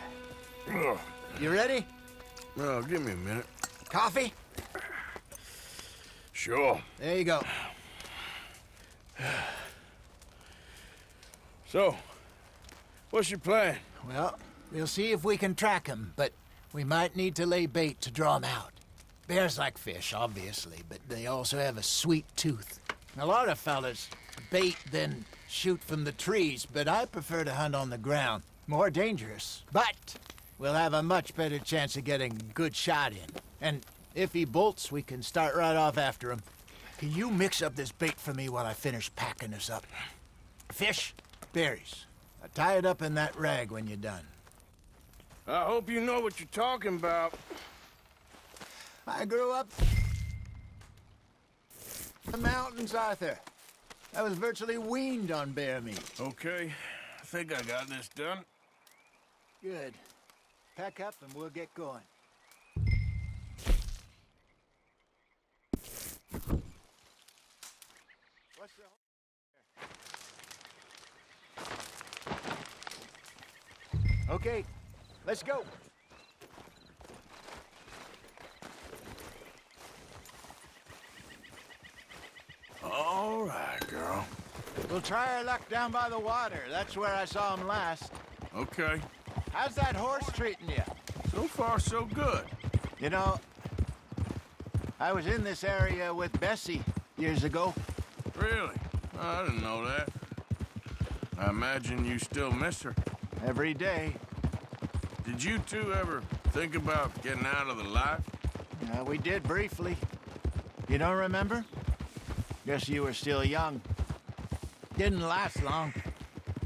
You ready? Well, give me a minute. Coffee? Sure. There you go. So, what's your plan? Well, we'll see if we can track him, but we might need to lay bait to draw him out. Bears like fish, obviously, but they also have a sweet tooth. A lot of fellas bait, then shoot from the trees, but I prefer to hunt on the ground. More dangerous, but we'll have a much better chance of getting a good shot in. And if he bolts, we can start right off after him. Can you mix up this bait for me while I finish packing this up? Fish, berries. I'll tie it up in that rag when you're done. I hope you know what you're talking about. I grew up in the mountains, Arthur. I was virtually weaned on bear meat. Okay, I think I got this done. Good. Pack up and we'll get going. What's the... Okay, let's go. All right, girl. We'll try our luck down by the water. That's where I saw him last. Okay. How's that horse treating you? So far, so good. You know, I was in this area with Bessie years ago. Really? I didn't know that. I imagine you still miss her. Every day. Did you two ever think about getting out of the life? We did briefly. You don't remember? Guess you were still young. Didn't last long.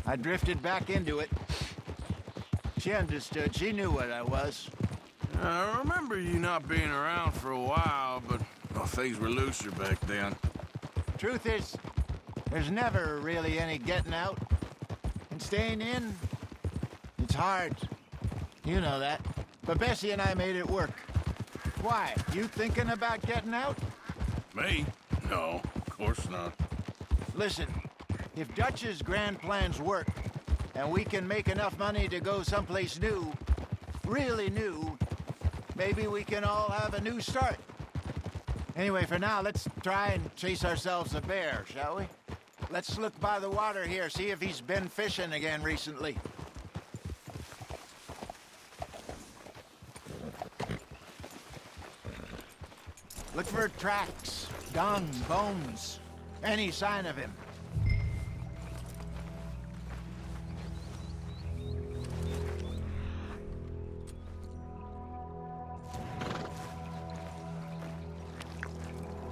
I drifted back into it. She understood. She knew what I was. I remember you not being around for a while, but well, things were looser back then. Truth is, there's never really any getting out. And staying in, it's hard. You know that. But Bessie and I made it work. Why? You thinking about getting out? Me? No, of course not. Listen, if Dutch's grand plans work, and we can make enough money to go someplace new, really new, maybe we can all have a new start. Anyway, for now, let's try and chase ourselves a bear, shall we? Let's look by the water here, see if he's been fishing again recently. Look for tracks, dung, bones, any sign of him.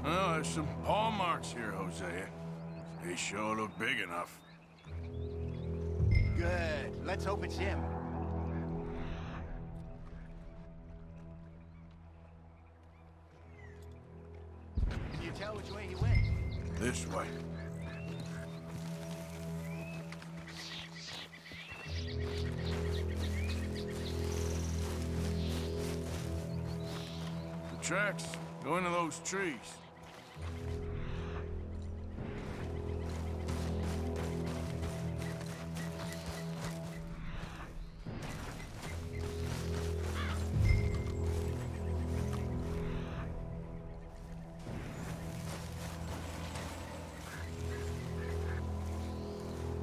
Well, there's some paw marks here, Hosea. They sure look big enough. Good. Let's hope it's him. Can you tell which way he went? This way. The tracks go into those trees.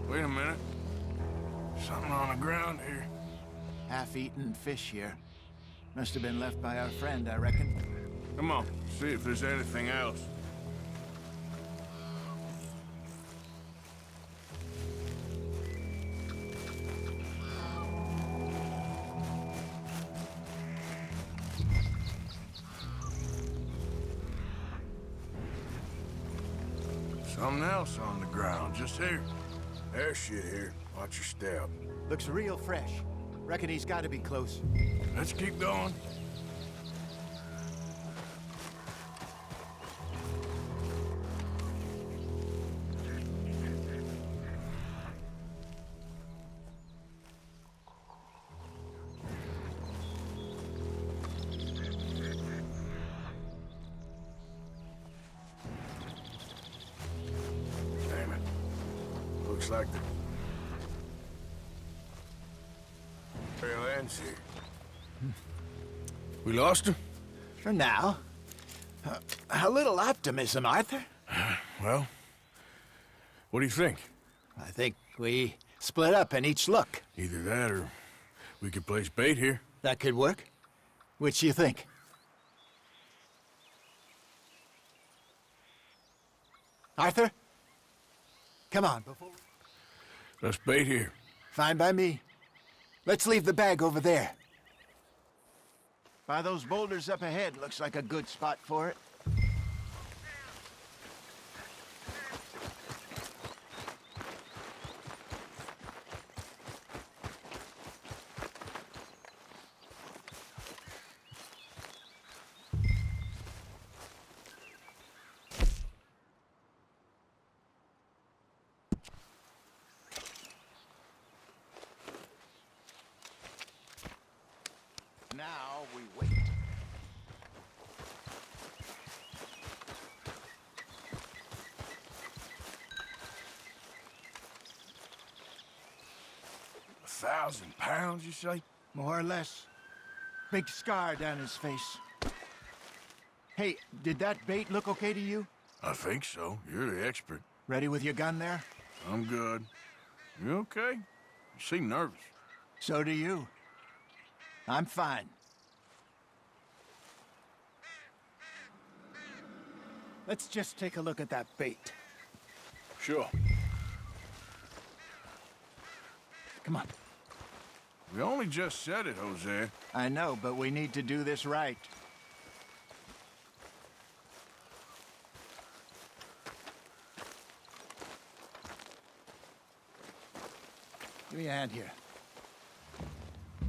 Wait a minute. Something on the ground here. Half-eaten fish here. Must have been left by our friend, I reckon. Come on, see if there's anything else. Something else on the ground, just here. There's shit here. Watch your step. Looks real fresh. Reckon he's got to be close. Let's keep going. Damn it. Looks like the trail ends here. We lost him? For now. A little optimism, Arthur. Well, what do you think? I think we split up and each look. Either that or we could place bait here. That could work. Which you think? Arthur? Come on. Let's bait here. Fine by me. Let's leave the bag over there. By those boulders up ahead, looks like a good spot for it. Now we wait. £1,000, you say? More or less. Big scar down his face. Hey, did that bait look okay to you? I think so. You're the expert. Ready with your gun there? I'm good. You okay? You seem nervous. So do you. I'm fine. Let's just take a look at that bait. Sure. Come on. We only just said it, Jose. I know, but we need to do this right. Give me a hand here.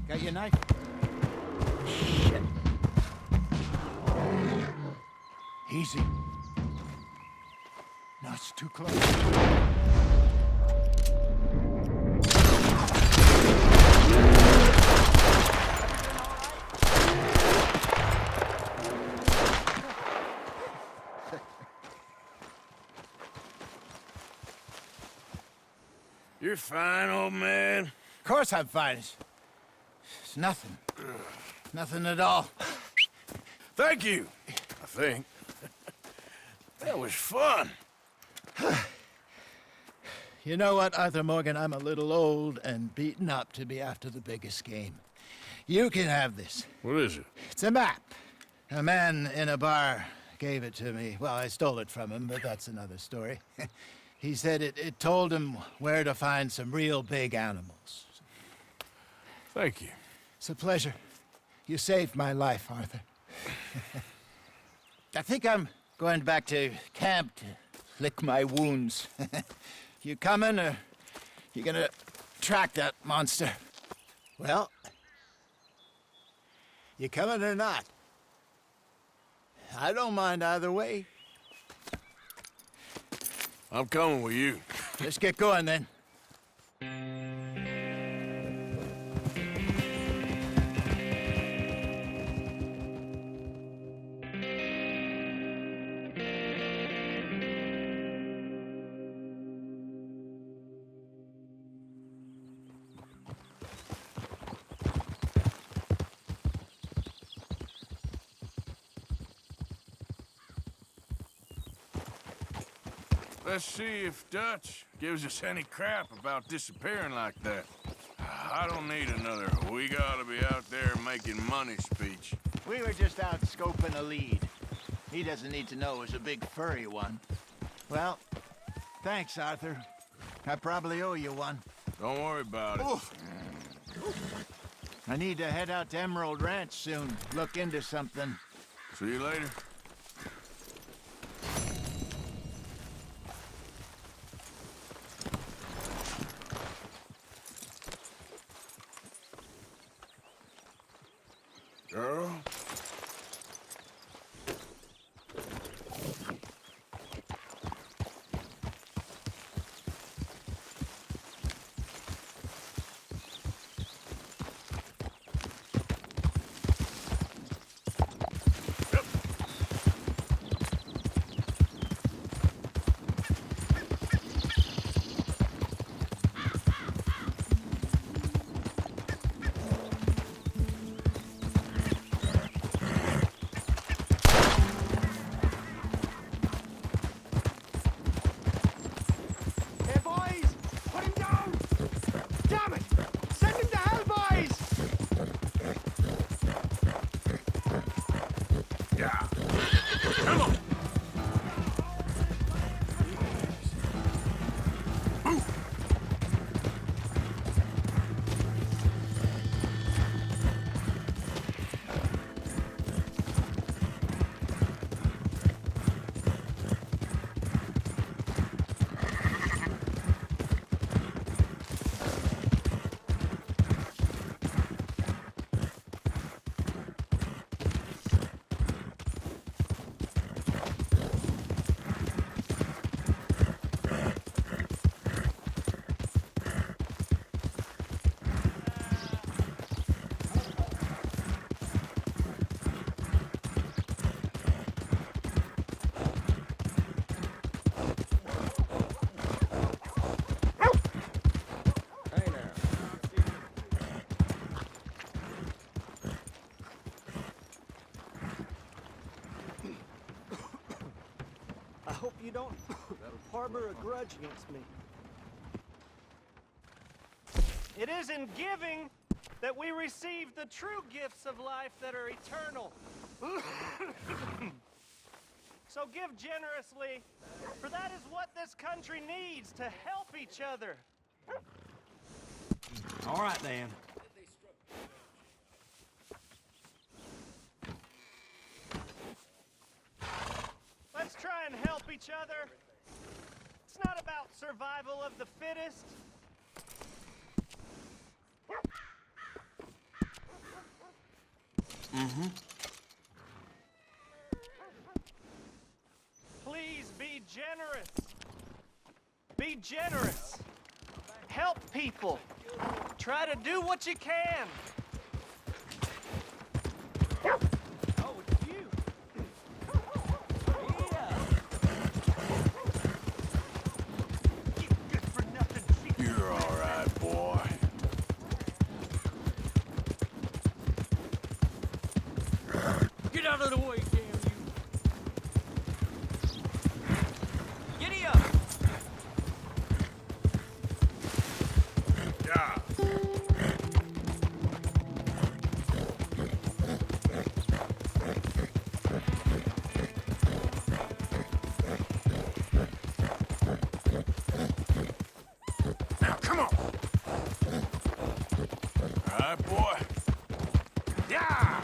Got your knife? Shit. Easy. No, it's too close. You're fine, old man. Of course I'm fine. It's nothing. Nothing at all. Thank you, I think. That was fun. You know what, Arthur Morgan? I'm a little old and beaten up to be after the biggest game. You can have this. What is it? It's a map. A man in a bar gave it to me. Well, I stole it from him, but that's another story. He said it told him where to find some real big animals. Thank you. It's a pleasure. You saved my life, Arthur. I think I'm going back to camp to lick my wounds. You coming, or you gonna track that monster? Well, you coming or not? I don't mind either way. I'm coming with you. Let's get going, then. Let's see if Dutch gives us any crap about disappearing like that. I don't need another "we gotta be out there making money" speech. We were just out scoping a lead. He doesn't need to know it was a big furry one. Well, thanks, Arthur. I probably owe you one. Don't worry about it. I need to head out to Emerald Ranch soon. Look into something. See you later. Girl. hope you don't harbor a grudge against me. It is in giving that we receive the true gifts of life that are eternal. So give generously, for that is what this country needs, to help each other. All right, then. Let's try and help each other. It's not about survival of the fittest. Mm-hmm. Please be generous. Be generous. Help people. Try to do what you can. Oh, it's you. You're all right, boy. Get out of the way, damn you. Giddy up. Yeah. Now, come on. All right, boy. Yeah.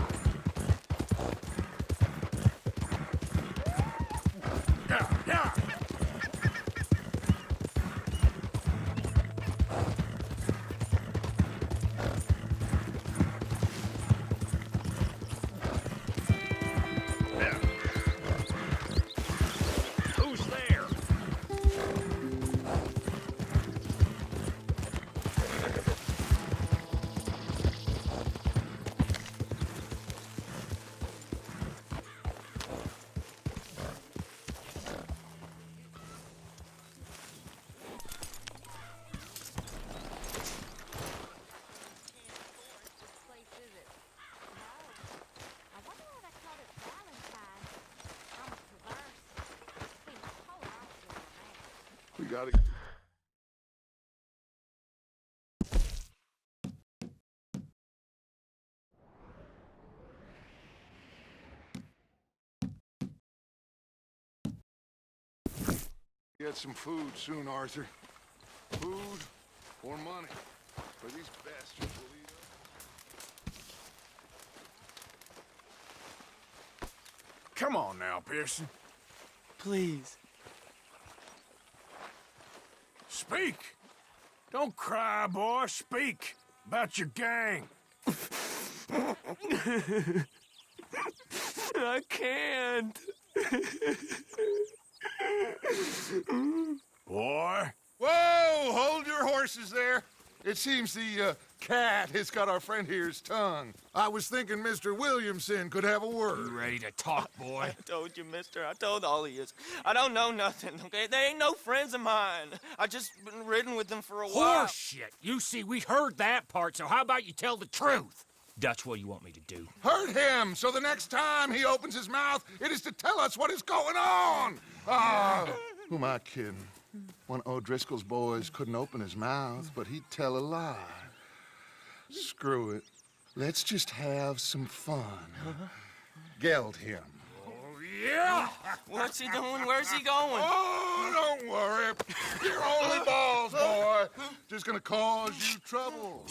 Yeah, yeah. Who's there? We gotta... Get some food soon, Arthur. Food or money. For these bastards will eat us. Come on now, Pearson. Please. Speak! Don't cry, boy. Speak about your gang. I can't. Boy. Whoa! Hold your horses there. It seems the cat has got our friend here's tongue. I was thinking Mr. Williamson could have a word. You ready to talk, boy? I told you, mister. I told all of you. I don't know nothing, okay? They ain't no friends of mine. I just been ridden with them for a while. Horseshit! You see, we heard that part, so how about you tell the truth? That's what you want me to do. Hurt him, so the next time he opens his mouth, it is to tell us what is going on. Who am I kidding? One of O'Driscoll's boys couldn't open his mouth, but he'd tell a lie. Screw it. Let's just have some fun. Geld him. Yeah! What's he doing? Where's he going? Oh, don't worry. You're only balls, boy. Just gonna cause you trouble.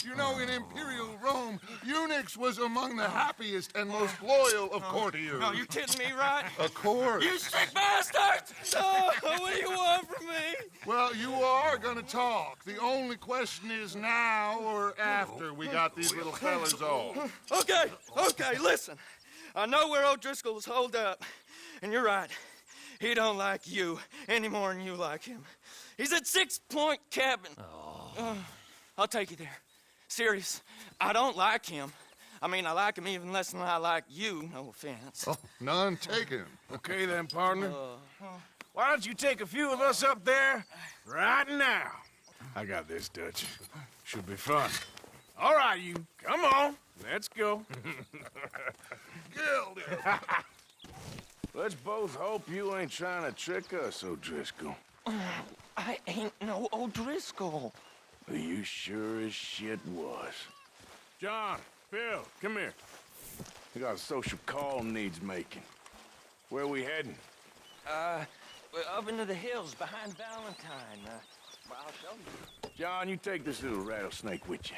You know, in Imperial Rome, eunuchs was among the happiest and most loyal of courtiers. No, you're kidding me, right? Of course. You sick bastard! No, what do you want from me? Well, you are gonna talk. The only question is now or after we got these little fellas off. Okay, listen. I know where O'Driscoll is holed up, and you're right. He don't like you any more than you like him. He's at 6 Point Cabin. I'll take you there. Serious, I don't like him. I mean, I like him even less than I like you, no offense. Oh, none taken. Okay then, partner. Why don't you take a few of us up there right now? I got this, Dutch. Should be fun. All right, you. Come on. Let's go. Gilda. Let's both hope you ain't trying to trick us, O'Driscoll. I ain't no O'Driscoll. You sure as shit was. John, Phil, come here. We got a social call needs making. Where we heading? Up into the hills behind Valentine. Well, I'll show you. John, you take this little rattlesnake with you.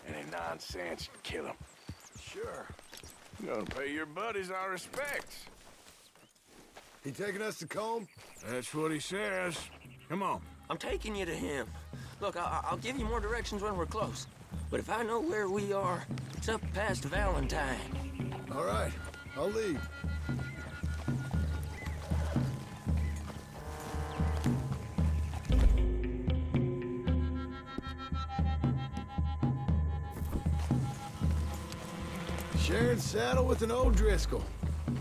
Any nonsense, kill him. Sure. You're gonna pay your buddies our respects. He taking us to Combe? That's what he says. Come on. I'm taking you to him. Look, I'll give you more directions when we're close. But if I know where we are, it's up past Valentine. All right, I'll leave. Sharing saddle with an O'Driscoll.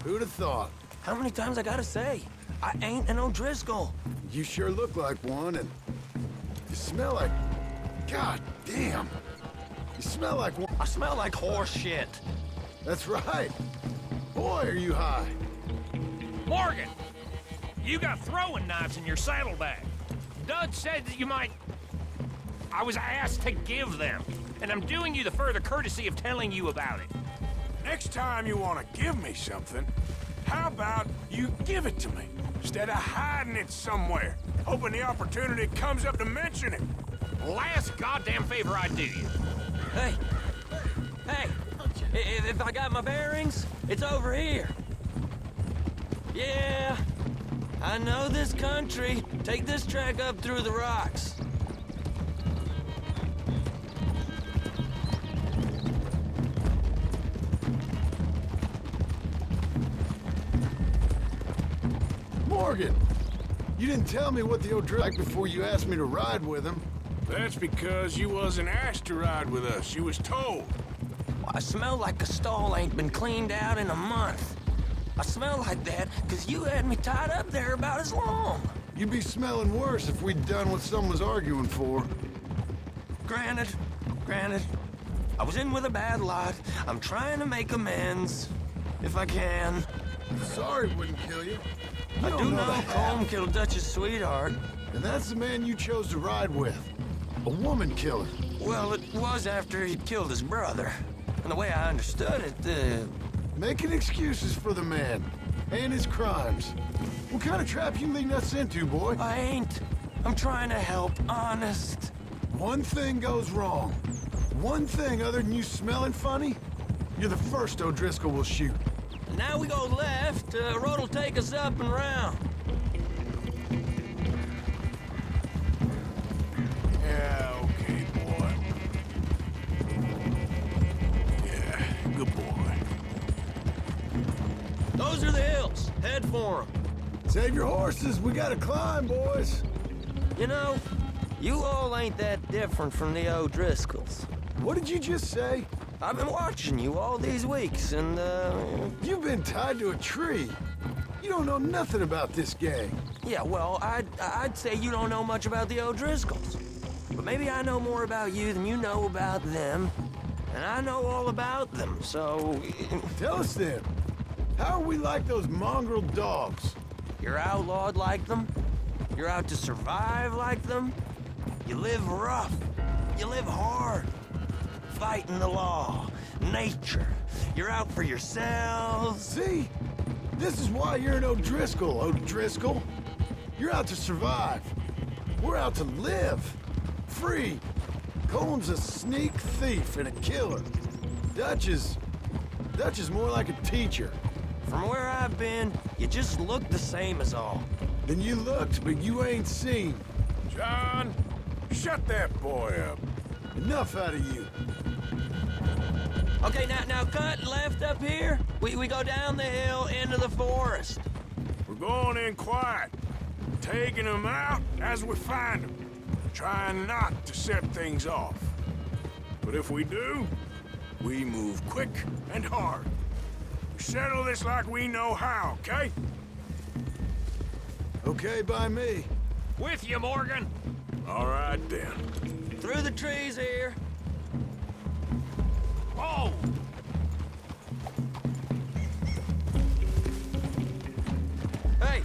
Who'd have thought? How many times I gotta say? I ain't an O'Driscoll. You sure look like one, and you smell like... God damn. You smell like one. I smell like horse shit. That's right. Boy, are you high. Morgan! You got throwing knives in your saddlebag. Dud said that you might... I was asked to give them, and I'm doing you the further courtesy of telling you about it. Next time you want to give me something, how about you give it to me, instead of hiding it somewhere, hoping the opportunity comes up to mention it? Last goddamn favor I do you. Hey! Hey! If I got my bearings, it's over here. Yeah, I know this country. Take this track up through the rocks. Morgan, you didn't tell me what the O'Driscoll like before you asked me to ride with him. That's because you wasn't asked to ride with us. You was told. I smell like a stall ain't been cleaned out in a month. I smell like that because you had me tied up there about as long. You'd be smelling worse if we'd done what someone was arguing for. Granted. I was in with a bad lot. I'm trying to make amends, if I can. Sorry it wouldn't kill you. I do know Colm killed Dutch's sweetheart. And that's the man you chose to ride with. A woman killer. Well, it was after he'd killed his brother. And the way I understood it, Making excuses for the man. And his crimes. What kind of trap you leading us into, boy? I ain't. I'm trying to help, honest. One thing goes wrong. One thing other than you smelling funny, you're the first O'Driscoll will shoot. Now we go left. Road'll take us up and round. Yeah, okay, boy. Yeah, good boy. Those are the hills. Head for them. Save your horses. We gotta climb, boys. You know, you all ain't that different from the O'Driscolls. What did you just say? I've been watching you all these weeks, and, You've been tied to a tree. You don't know nothing about this gang. Yeah, well, I'd say you don't know much about the O'Driscolls. But maybe I know more about you than you know about them. And I know all about them, so... Tell us then. How are we like those mongrel dogs? You're outlawed like them. You're out to survive like them. You live rough. You live hard. Fighting the law. Nature. You're out for yourselves. See? This is why you're an O'Driscoll, O'Driscoll. You're out to survive. We're out to live. Free. Colm's a sneak thief and a killer. Dutch is more like a teacher. From where I've been, you just look the same as all. Then you looked, but you ain't seen. John, shut that boy up. Enough out of you. Okay, now cut left up here. We go down the hill into the forest. We're going in quiet, taking them out as we find them, trying not to set things off. But if we do, we move quick and hard. We settle this like we know how, okay? Okay by me. With you, Morgan. All right, then. Through the trees here. Oh! Hey,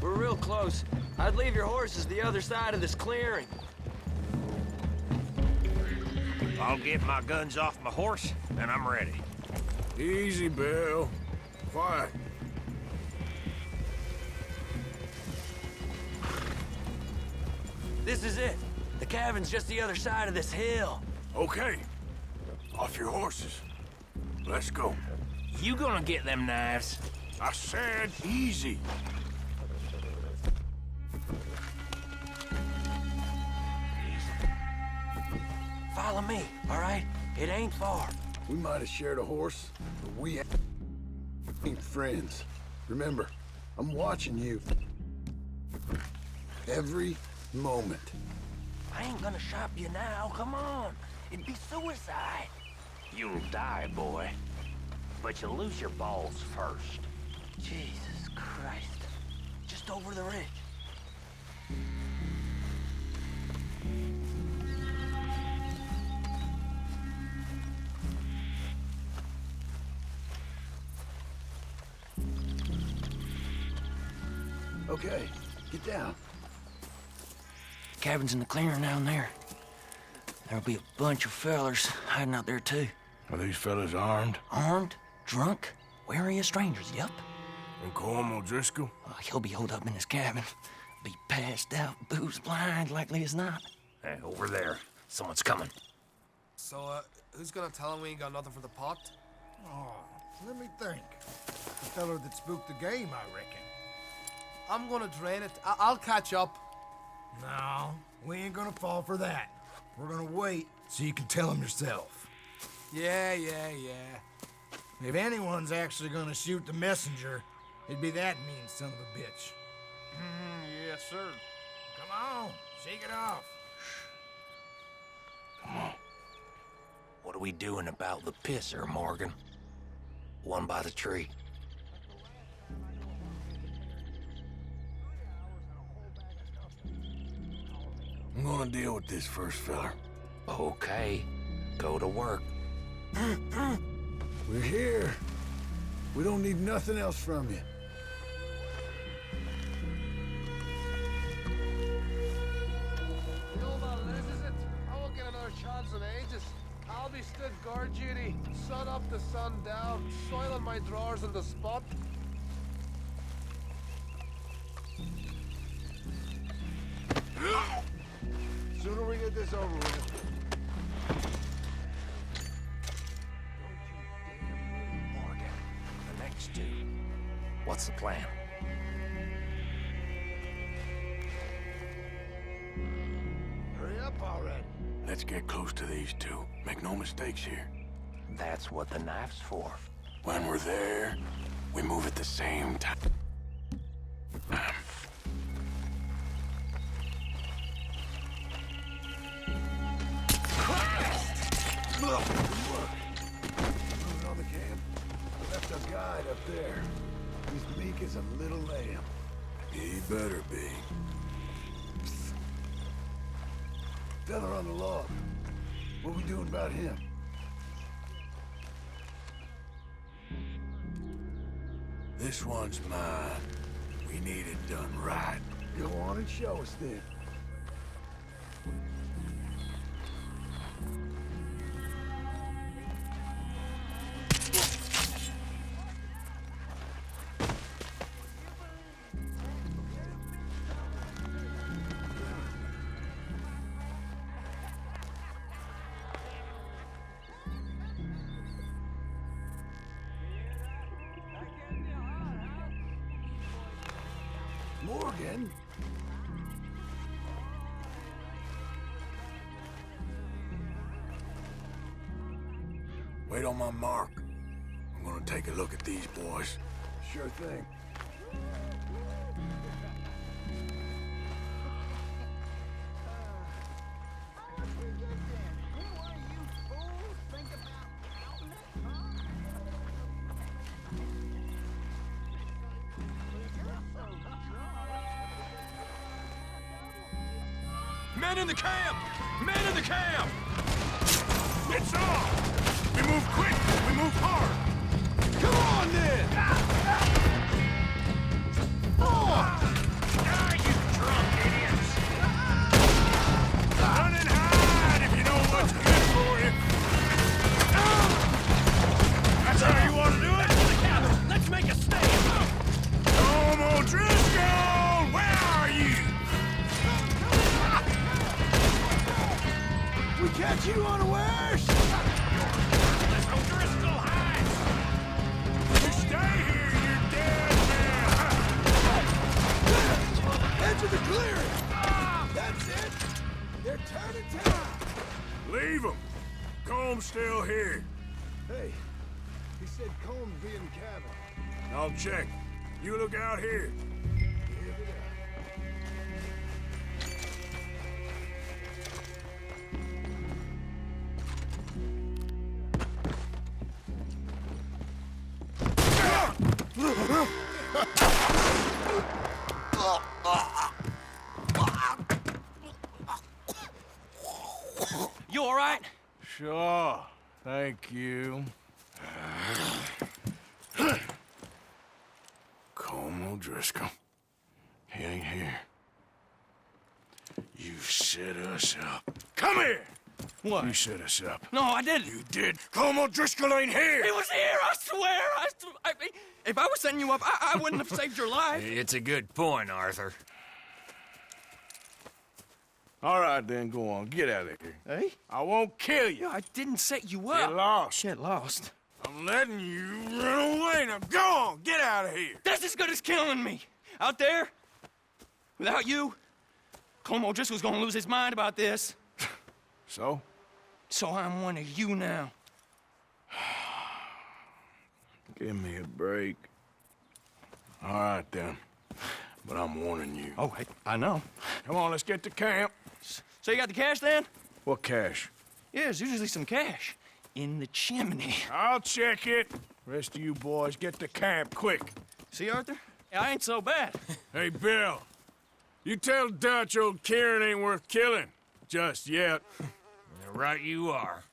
we're real close. I'd leave your horses the other side of this clearing. I'll get my guns off my horse, and I'm ready. Easy, Bill. Quiet. This is it. The cabin's just the other side of this hill. Okay. Off your horses. Let's go. You gonna get them knives? I said easy. Follow me, all right? It ain't far. We might have shared a horse, but we ain't friends. Remember, I'm watching you. Every moment. I ain't gonna shop you now, come on. It'd be suicide. You'll die, boy. But you'll lose your balls first. Jesus Christ. Just over the ridge. Okay, get down. Cabin's in the clearing down there. There'll be a bunch of fellers hiding out there, too. Are these fellas armed? Armed, drunk, wary of strangers, yup. And Colm O'Driscoll? He'll be holed up in his cabin. Be passed out, booze blind, likely as not. Hey, over there. Someone's coming. So, who's gonna tell him we ain't got nothing for the pot? Oh, let me think. The feller that spooked the game, I reckon. I'm gonna drain it. I'll catch up. No, we ain't gonna fall for that. We're gonna wait so you can tell him yourself. Yeah. If anyone's actually gonna shoot the messenger, it'd be that mean son of a bitch. Yes, sir. Come on, shake it off. Come on. What are we doing about the pisser, Morgan? One by the tree. I'm gonna deal with this first fella. Okay. Go to work. We're here. We don't need nothing else from you. I won't get another chance in ages. I'll be stood guard duty, sun up to sun down, soiling my drawers on the spot. Sooner we get this over with. Morgan, the next two. What's the plan? Hurry up already. Let's get close to these two. Make no mistakes here. That's what the knife's for. When we're there, we move at the same time. Moving on the camp. Left our guide up there. He's meek as a little lamb. He better be. Fella on the log. What we doing about him? This one's mine. We need it done right. Go on and show us then. Morgan? Wait on my mark. I'm gonna take a look at these boys. Sure thing. Men in the camp! Men in the camp! It's on! We move quick! We move hard! Come on, then! Ah, you drunk idiots! Run and hide if you know what's good for you! That's how you want to do it? Back to the cabin! Let's make a stand! Colm O'Driscoll! Where are you? catch you unawares! Let's O'Driscoll hide! You stay here, you're dead now! Edge of the clearing! That's it! They're turning time! Leave them. Comb's still here. Hey, he said Combs be in the cabin. I'll check. You look out here. You all right? Sure. Thank you. Colm O'Driscoll. He ain't here. You set us up. Come here! What? You set us up. No, I didn't. You did. Colm O'Driscoll ain't here! He was here, I swear! I mean, if I was setting you up, I wouldn't have saved your life. It's a good point, Arthur. All right, then, go on. Get out of here. Hey? I won't kill you. I didn't set you up. Get lost. Get lost. I'm letting you run away. Now go on. Get out of here. That's as good as killing me. Out there, without you, Colm O'Driscoll's gonna lose his mind about this. So? So I'm one of you now. Give me a break. All right, then. But I'm warning you. Oh, hey, I know. Come on, let's get to camp. So you got the cash then? What cash? Yeah, there's usually some cash in the chimney. I'll check it. Rest of you boys, get to camp, quick. See, Arthur? I ain't so bad. Hey, Bill. You tell Dutch old Kieran ain't worth killing. Just yet. Right you are.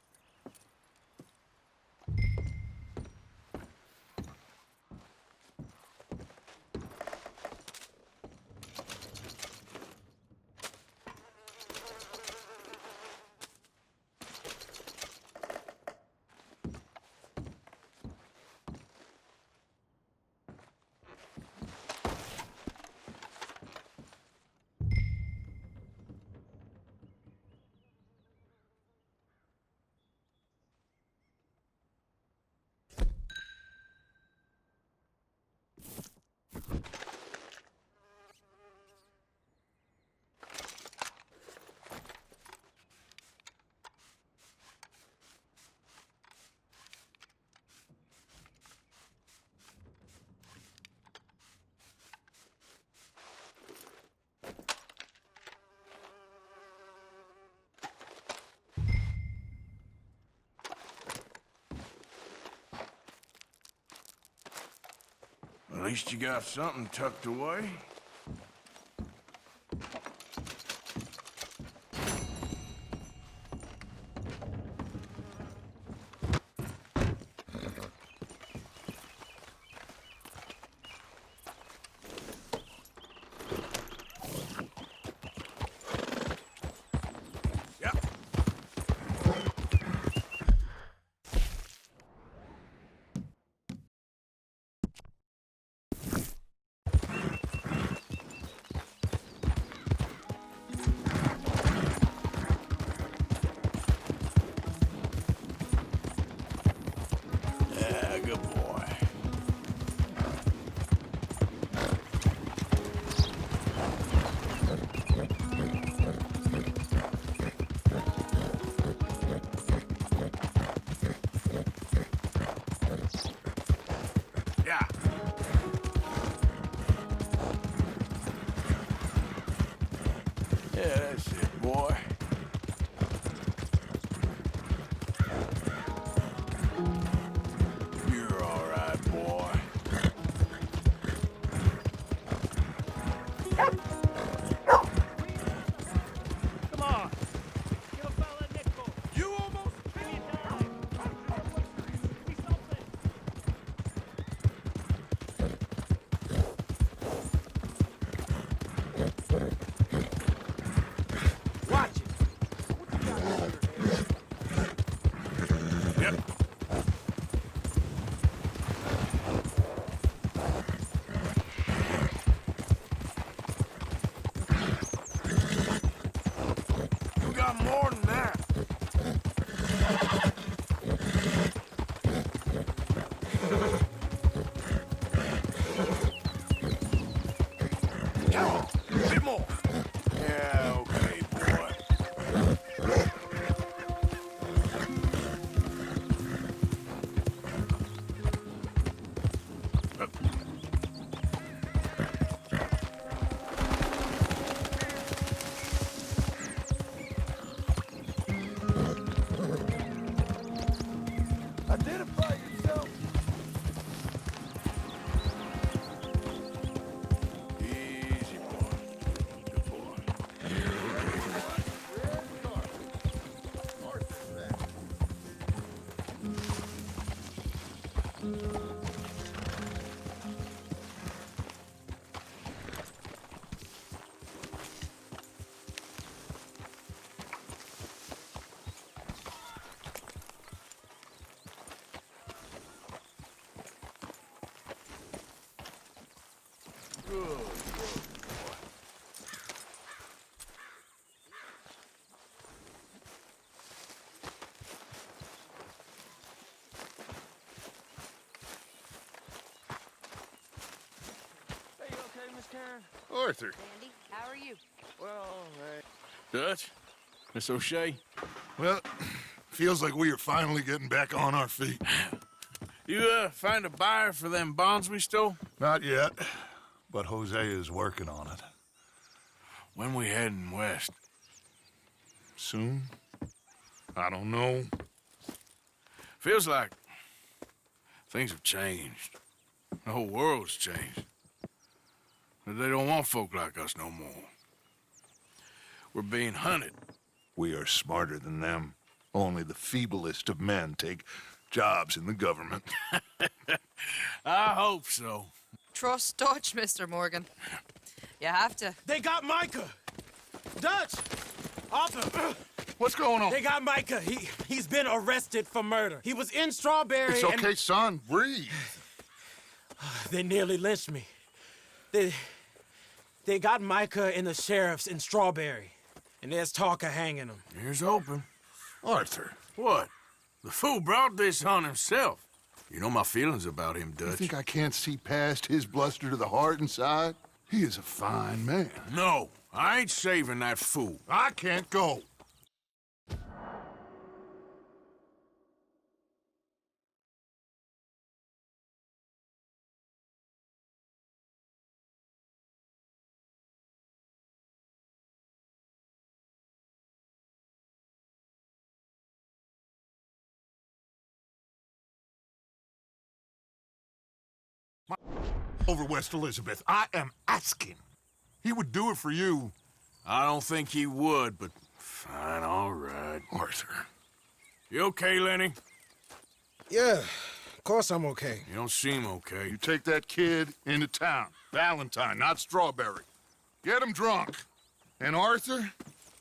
At least you got something tucked away. Watch it. Arthur. Andy, how are you? Well, hey. Dutch? Miss O'Shea? Well, feels like we are finally getting back on our feet. You, find a buyer for them bonds we stole? Not yet, but Hosea is working on it. When we heading west? Soon? I don't know. Feels like things have changed. The whole world's changed. But they don't want folk like us no more. We're being hunted. We are smarter than them. Only the feeblest of men take jobs in the government. I hope so. Trust Dutch, Mr. Morgan. You have to. They got Micah! Dutch! Arthur! What's going on? They got Micah. He's been arrested for murder. He was in Strawberry. It's okay, son. Breathe. They nearly lynched me. They got Micah and the sheriffs in Strawberry. And there's talk of hanging him. Here's hoping. Arthur. What? The fool brought this on himself. You know my feelings about him, Dutch. You think I can't see past his bluster to the heart inside? He is a fine man. No, I ain't saving that fool. I can't go. Over West Elizabeth. I am asking. He would do it for you. I don't think he would, but fine, all right. Arthur. You okay, Lenny? Yeah, of course I'm okay. You don't seem okay. You take that kid into town. Valentine, not Strawberry. Get him drunk. And Arthur,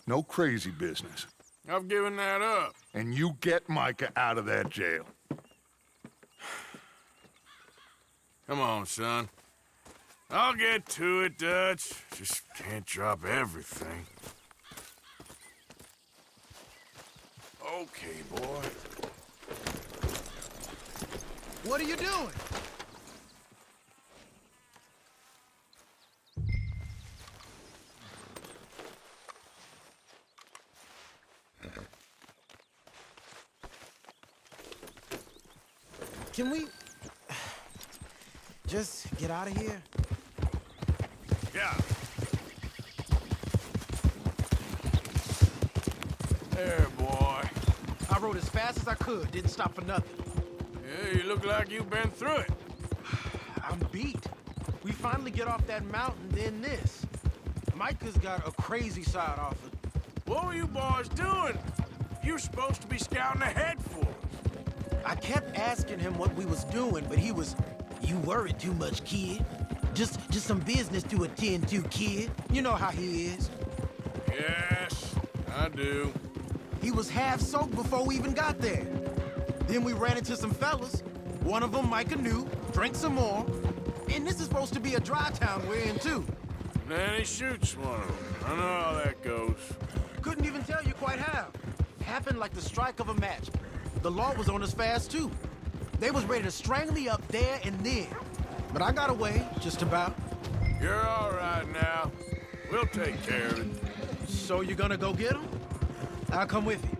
no crazy business. I've given that up. And you get Micah out of that jail. Come on, son. I'll get to it, Dutch. Just can't drop everything. Okay, boy. What are you doing? Can we just get out of here? Yeah. There, boy. I rode as fast as I could, didn't stop for nothing. Yeah, you look like you've been through it. I'm beat. We finally get off that mountain, then this. Micah's got a crazy side off it. What were you boys doing? You were supposed to be scouting ahead for us. I kept asking him what we was doing, but he was, "You worry too much, kid. Just some business to attend to, kid." You know how he is. Yes, I do. He was half soaked before we even got there. Then we ran into some fellas. One of them Micah knew, drank some more. And this is supposed to be a dry town we're in, too. Then he shoots one of them. I know how that goes. Couldn't even tell you quite how. Happened like the strike of a match. The law was on us fast, too. They was ready to strangle you up there and then. But I got away, just about. You're all right now. We'll take care of it. So you're gonna go get him? I'll come with you.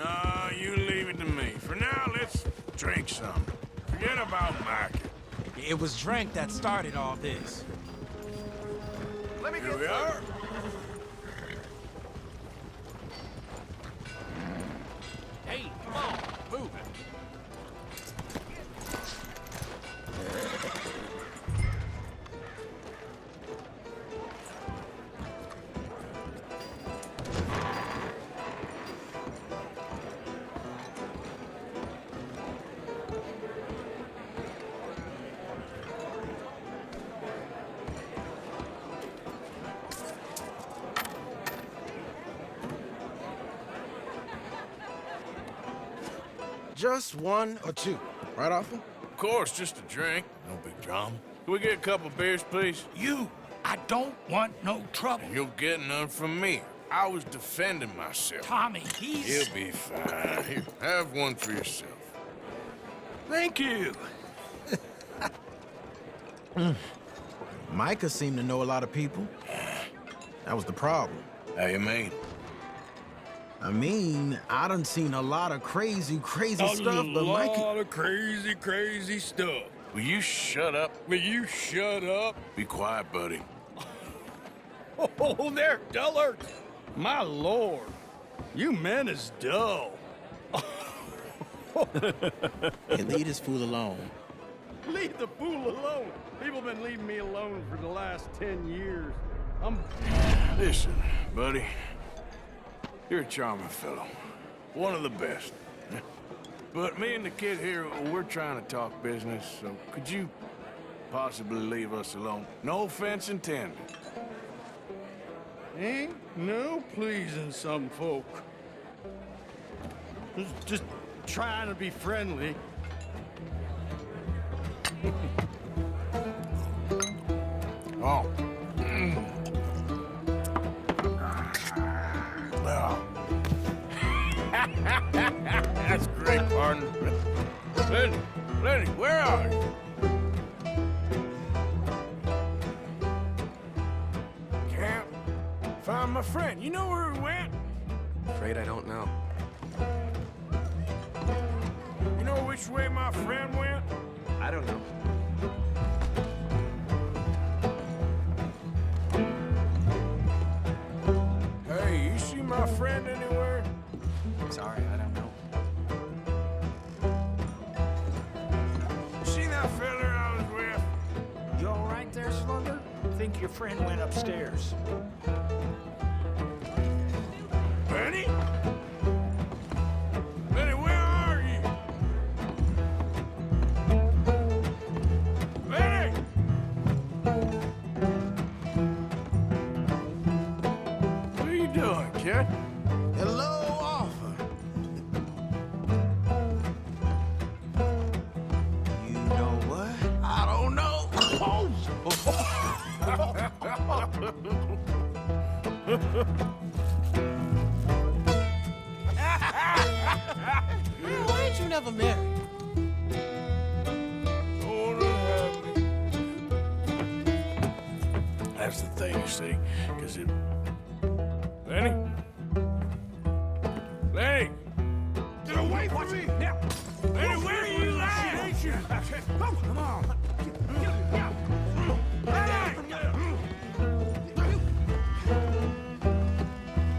No, you leave it to me. For now, let's drink some. Forget about Micah. It was drink that started all this. Let me Here we are. Hey, come on, move it. Just one or two, right, Arthur? Of course, just a drink. No big drama. Can we get a couple beers, please? I don't want no trouble. You'll get none from me. I was defending myself. Tommy, he's... He'll be fine. Here, have one for yourself. Thank you. Micah seemed to know a lot of people. That was the problem. How you mean? I mean, I done seen a lot of crazy stuff, but Mikey... A lot of crazy stuff. Will you shut up? Will you shut up? Be quiet, buddy. Oh, there, dullard. My lord. You men is dull. Hey, leave this fool alone. Leave the fool alone. People been leaving me alone for the last 10 years. Listen, buddy. You're a charming fellow. One of the best. But me and the kid here, we're trying to talk business, so could you possibly leave us alone? No offense intended. Ain't no pleasing some folk. Just trying to be friendly. Oh. Well. That's great, partner. Lenny, where are you? Can't find my friend. You know where he went? Afraid I don't know. You know which way my friend went? I don't know. Hey, you see my friend anywhere? Sorry, I don't know. See that fella I was with? You all right there, Slugger? Think your friend went upstairs. Benny? Benny, where are you? Benny! What are you doing, kid? Hello, Arthur. You know what? I don't know. Why ain't you never married? That's the thing, you see, because it... Lenny? Lenny! Get away from me! Now! Lenny, where are you at? Come on!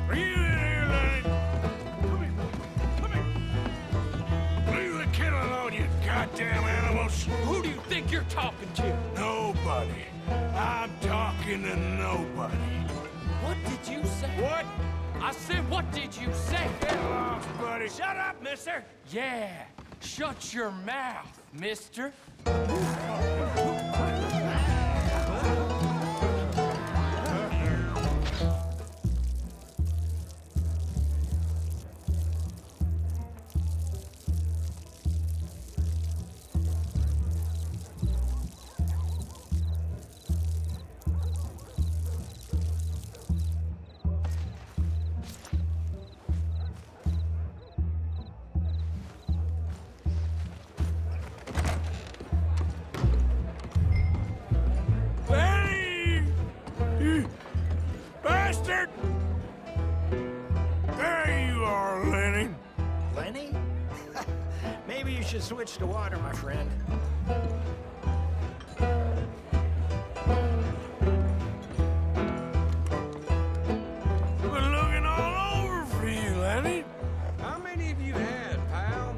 Are you in here, Lenny? Come here! Leave the kid alone, you goddamn animals! Who do you think you're talking to? Nobody. I'm talking to nobody. What did you say? What? I said, what did you say? Get lost, buddy. Shut up, mister. Yeah, shut your mouth, mister. Lenny! You bastard! There you are, Lenny. Lenny? Maybe you should switch to water, my friend. We're looking all over for you, Lenny. How many have you had, pal?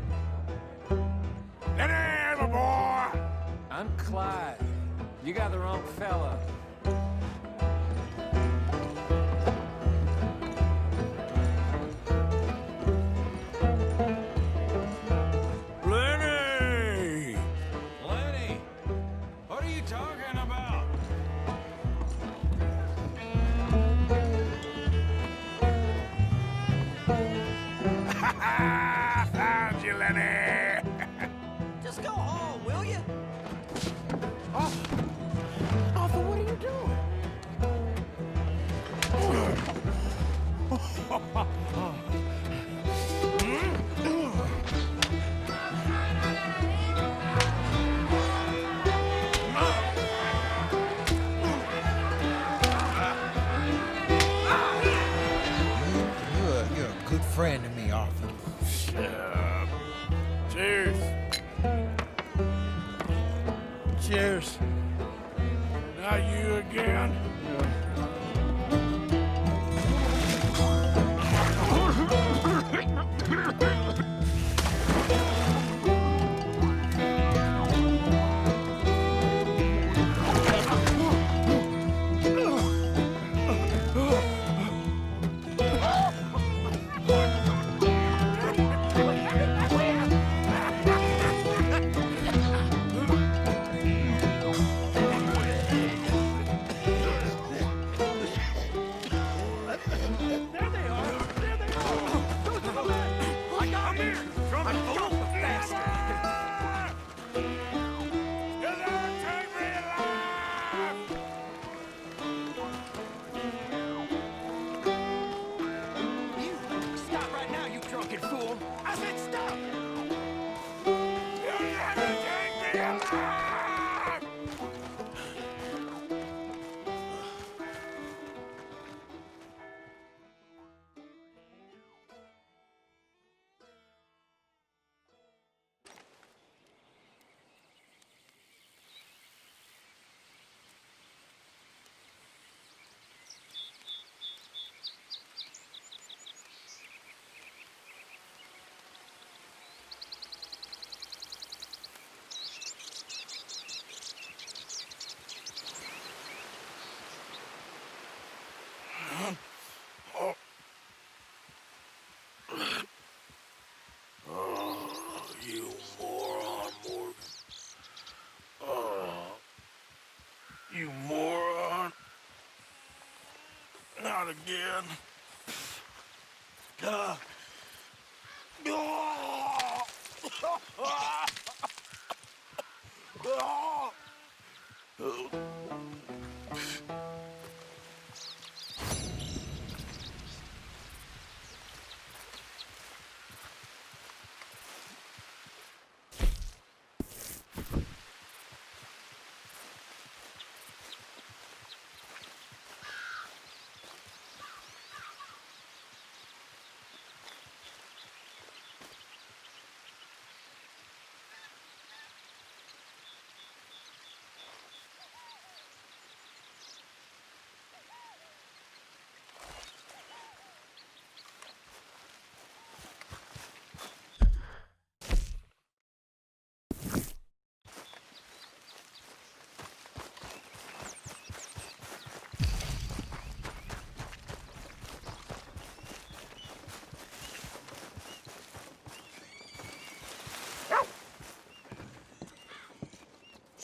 Lenny, my boy! I'm Clyde. You got the wrong fella. Lenny! Lenny, what are you talking about? Found you, Lenny! Just go home, will you? Arthur, what are you doing? friend to me, Arthur. Shut up. Cheers. Cheers. Not you again. You moron, Morgan. You moron. Not again. God.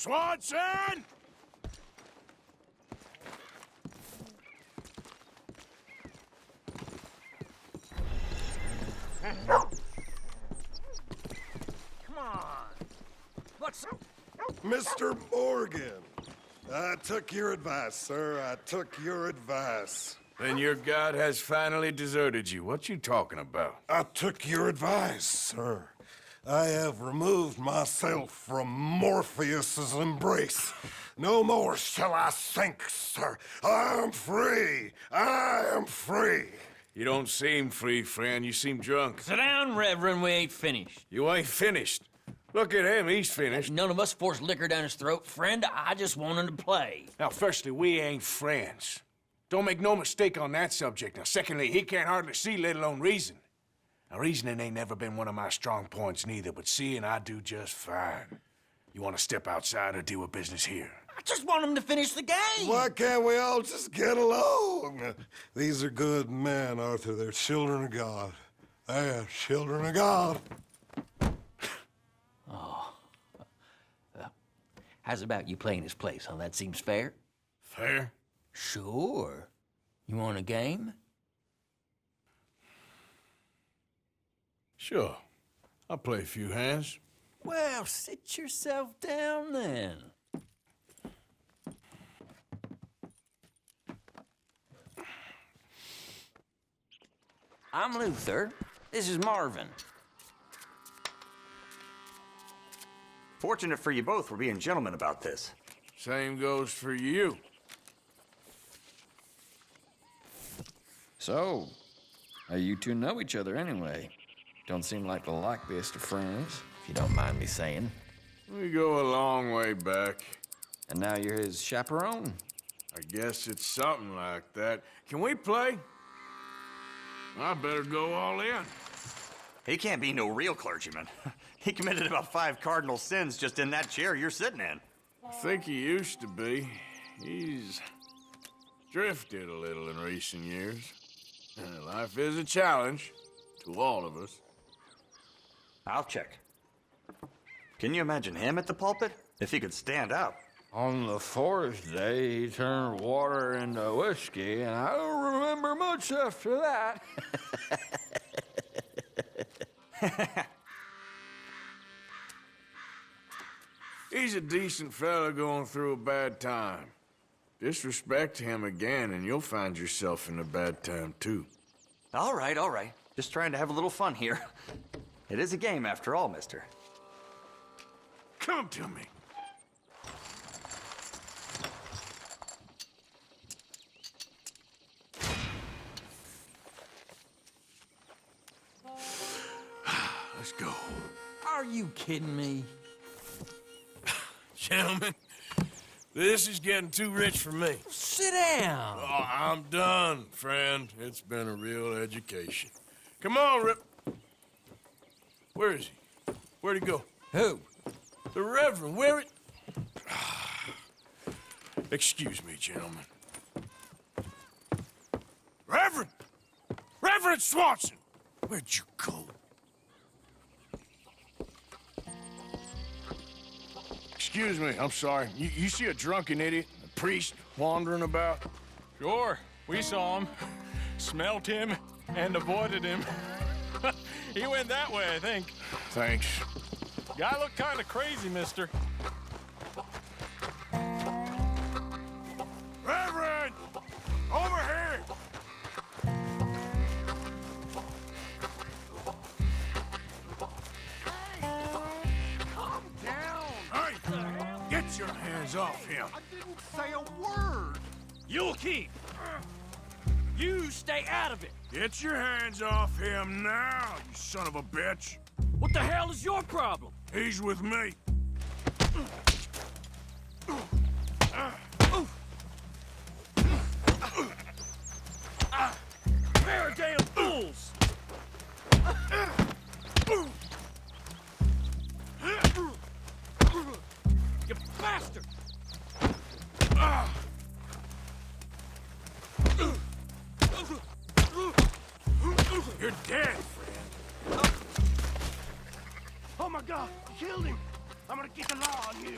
Swanson! Come on. What's... Mr. Morgan, I took your advice, sir. I took your advice. Then your god has finally deserted you. What you talking about? I took your advice, sir. I have removed myself from Morpheus's embrace. No more shall I sink, sir. I am free. I am free. You don't seem free, friend. You seem drunk. Sit down, Reverend. We ain't finished. You ain't finished. Look at him. He's finished. None of us forced liquor down his throat. Friend, I just wanted to play. Now, firstly, we ain't friends. Don't make no mistake on that subject. Now, secondly, he can't hardly see, let alone reason. Now, reasoning ain't never been one of my strong points neither, but seeing I do just fine. You want to step outside or deal with business here? I just want him to finish the game. Why can't we all just get along? These are good men, Arthur. They're children of God. They're children of God. Oh. How's about you playing his place, huh? That seems fair? Fair? Sure. You want a game? Sure. I'll play a few hands. Well, sit yourself down then. I'm Luther. This is Marvin. Fortunate for you both for being gentlemen about this. Same goes for you. So, You two know each other anyway. Don't seem like the likeliest of friends, if you don't mind me saying. We go a long way back. And now you're his chaperone? I guess it's something like that. Can we play? I better go all in. He can't be no real clergyman. He committed about 5 cardinal sins just in that chair you're sitting in. I think he used to be. He's drifted a little in recent years. Life is a challenge to all of us. I'll check. Can you imagine him at the pulpit? If he could stand up. On the 4th day, he turned water into whiskey, and I don't remember much after that. He's a decent fella going through a bad time. Disrespect him again, and you'll find yourself in a bad time, too. All right, all right. Just trying to have a little fun here. It is a game, after all, mister. Come to me. Let's go. Are you kidding me? Gentlemen, this is getting too rich for me. Sit down. Oh, I'm done, friend. It's been a real education. Come on, Rip. Where is he? Where'd he go? Who? The Reverend. Where it? Excuse me, gentlemen. Reverend! Reverend Swanson! Where'd you go? Excuse me, I'm sorry. You see a drunken idiot, a priest, wandering about? Sure, we saw him, smelt him, and avoided him. He went that way, I think. Thanks. Guy looked kind of crazy, mister. Reverend! Over here! Calm down! Hey! Get your hands off him! I didn't say a word! You'll keep. You stay out of it. Get your hands off him now, you son of a bitch! What the hell is your problem? He's with me. Pair of damn fools! You bastard! You're dead, friend. Oh my God! You killed him! I'm gonna get the law on you!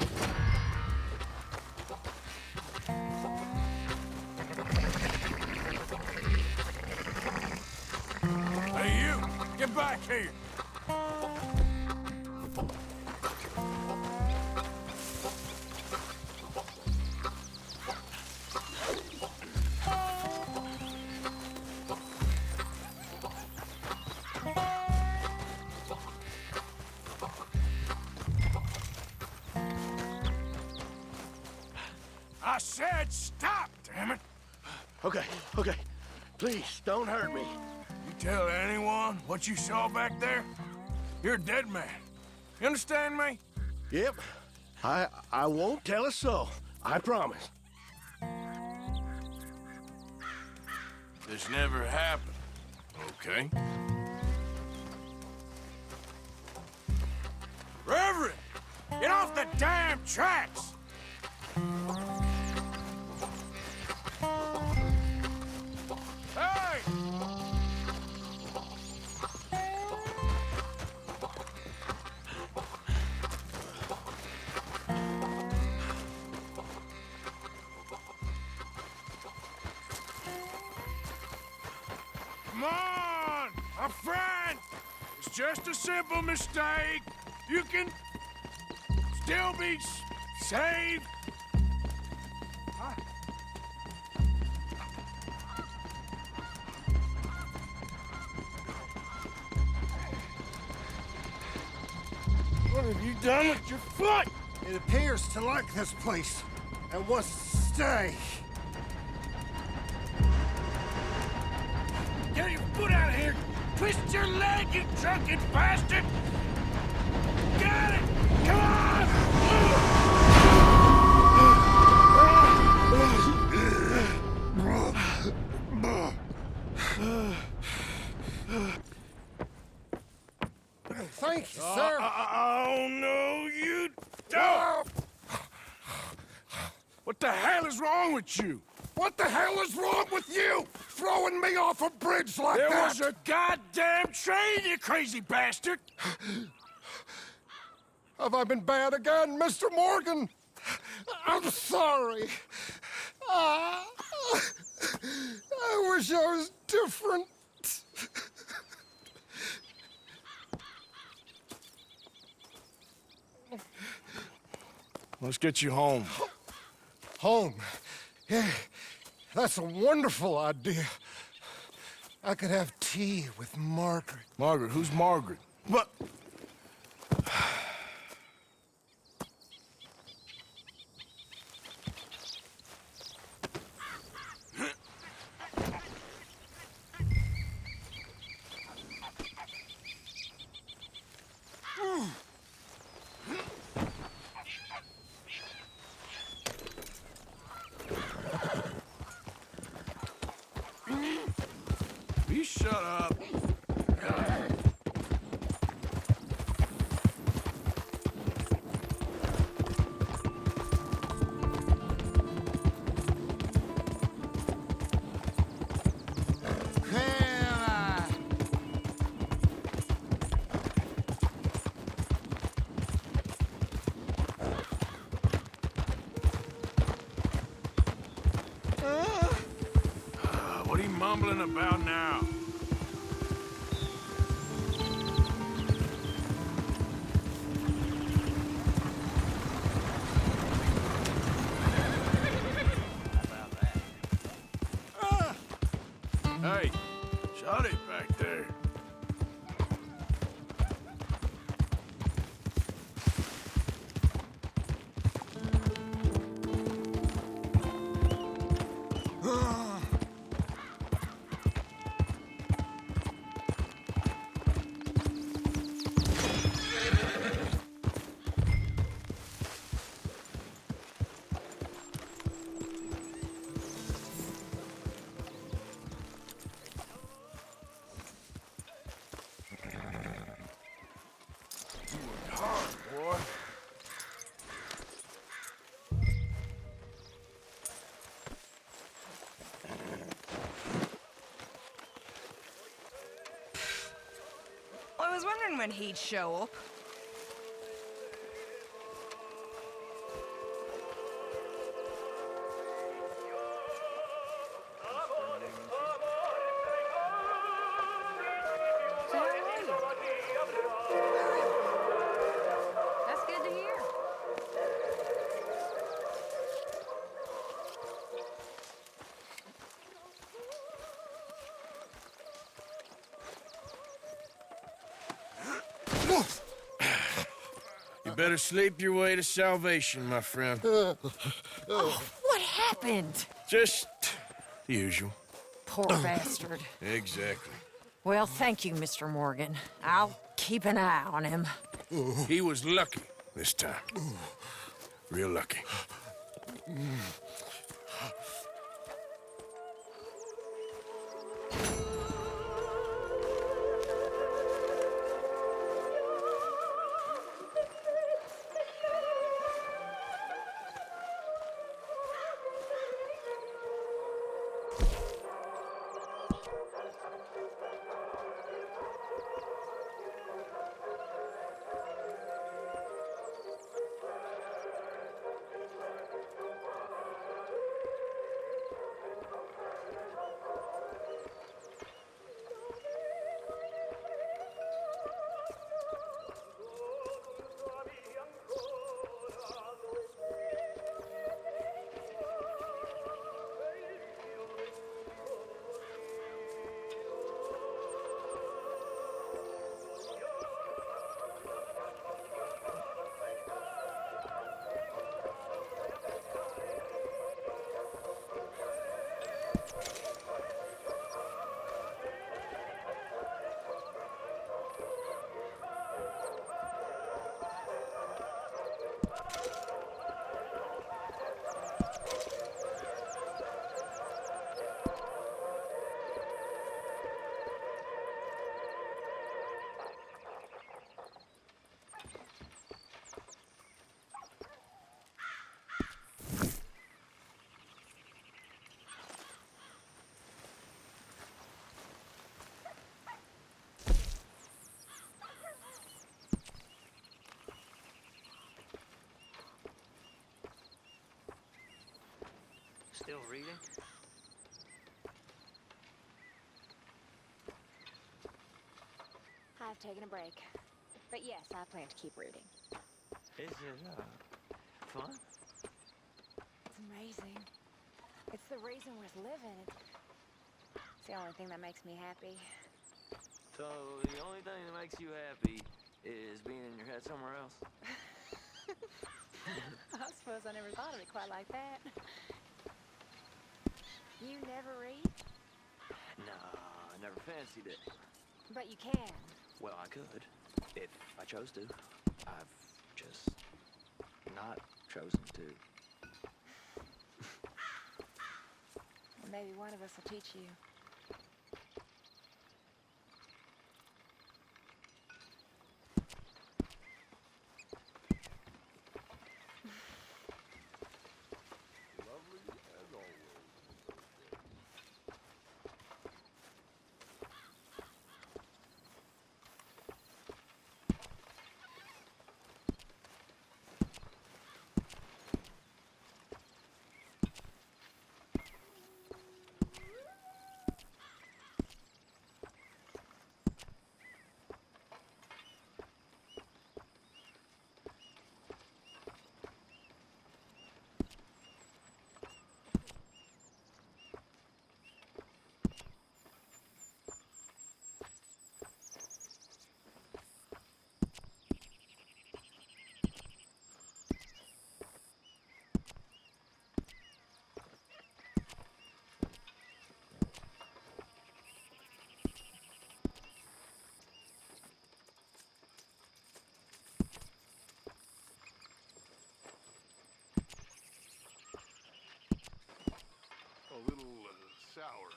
Hey, you! Get back here! I said stop, damn it! Okay, okay. Please, don't hurt me. You tell anyone what you saw back there, you're a dead man. You understand me? Yep. I won't tell a soul. I promise. This never happened, okay? Reverend! Get off the damn tracks! Hey! Come on! A friend! It's just a simple mistake. You can still be saved. What have you done with your foot? It appears to like this place and wants to stay. Get your foot out of here, Twist your leg, you drunken bastard! Got it! Come on! Thank you, sir. Oh, no, you don't! What the hell is wrong with you? What the hell is wrong with you? Throwing me off a bridge like that? There was a goddamn train, you crazy bastard! Have I been bad again, Mr. Morgan? I'm sorry. I wish I was different. Let's get you home. Home? Yeah, that's a wonderful idea. I could have tea with Margaret. Margaret? Who's Margaret? But... You shut up. What are you mumbling about now? Hey, shut it back there. I was wondering when he'd show up. So how are you? That's good to hear. You better sleep your way to salvation, my friend. Oh, what happened? Just the usual. Poor bastard. Exactly. Well, thank you, Mr. Morgan. I'll keep an eye on him. He was lucky this time. Real lucky. Still reading? I've taken a break. But yes, I plan to keep reading. Is it, fun? It's amazing. It's the reason worth living. It's the only thing that makes me happy. So, the only thing that makes you happy is being in your head somewhere else? I suppose I never thought of it quite like that. You never read? Nah, I never fancied it. But you can. Well, I could, if I chose to. I've just not chosen to. Well, maybe one of us will teach you. A little sour.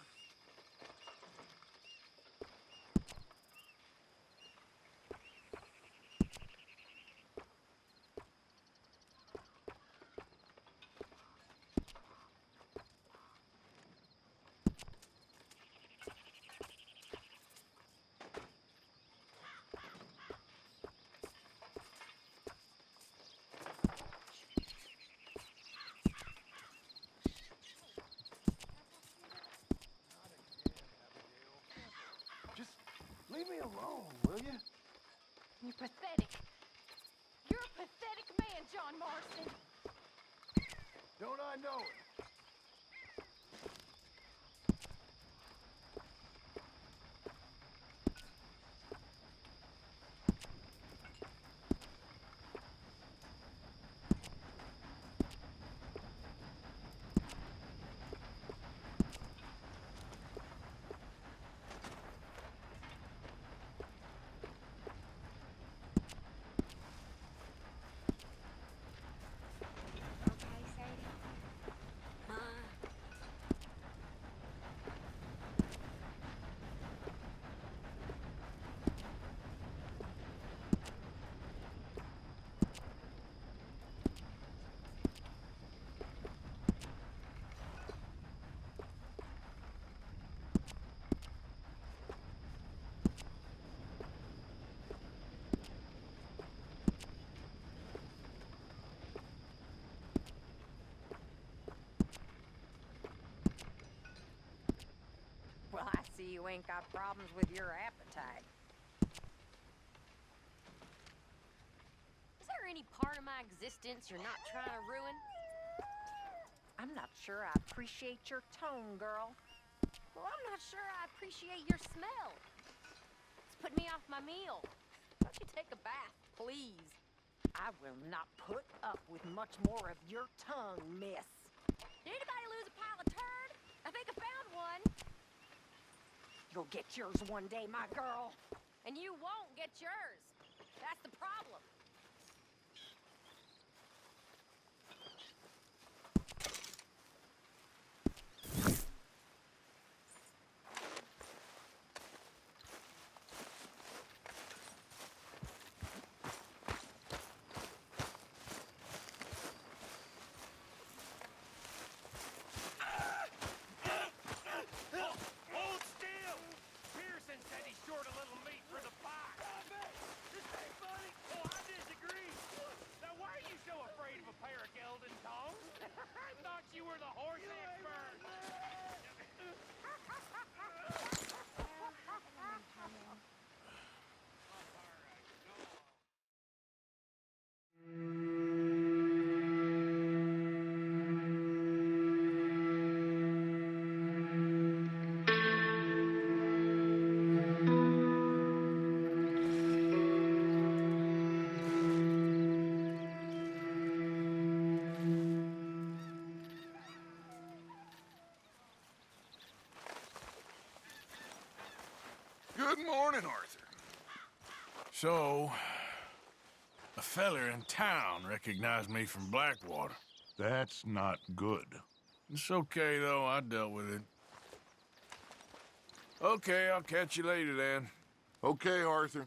Just leave me alone, will you? You're pathetic. You're a pathetic man, John Marston. Don't I know it? Okay, Sadie? Well, I see you ain't got problems with your appetite. Is there any part of my existence you're not trying to ruin? I'm not sure I appreciate your tone, girl. Well, I'm not sure I appreciate your smell. It's putting me off my meal. Don't you take a bath, please? I will not put up with much more of your tongue, miss. Did anybody lose a pile of turd? I think I found one. You'll get yours one day, my girl. And you won't get yours. That's the problem. Hold still! Pearson said he's short a little meat for the pie. This ain't funny. Oh, I did Arthur. So, a feller in town recognized me from Blackwater. That's not good. It's okay, though. I dealt with it. Okay, I'll catch you later, then. Okay, Arthur.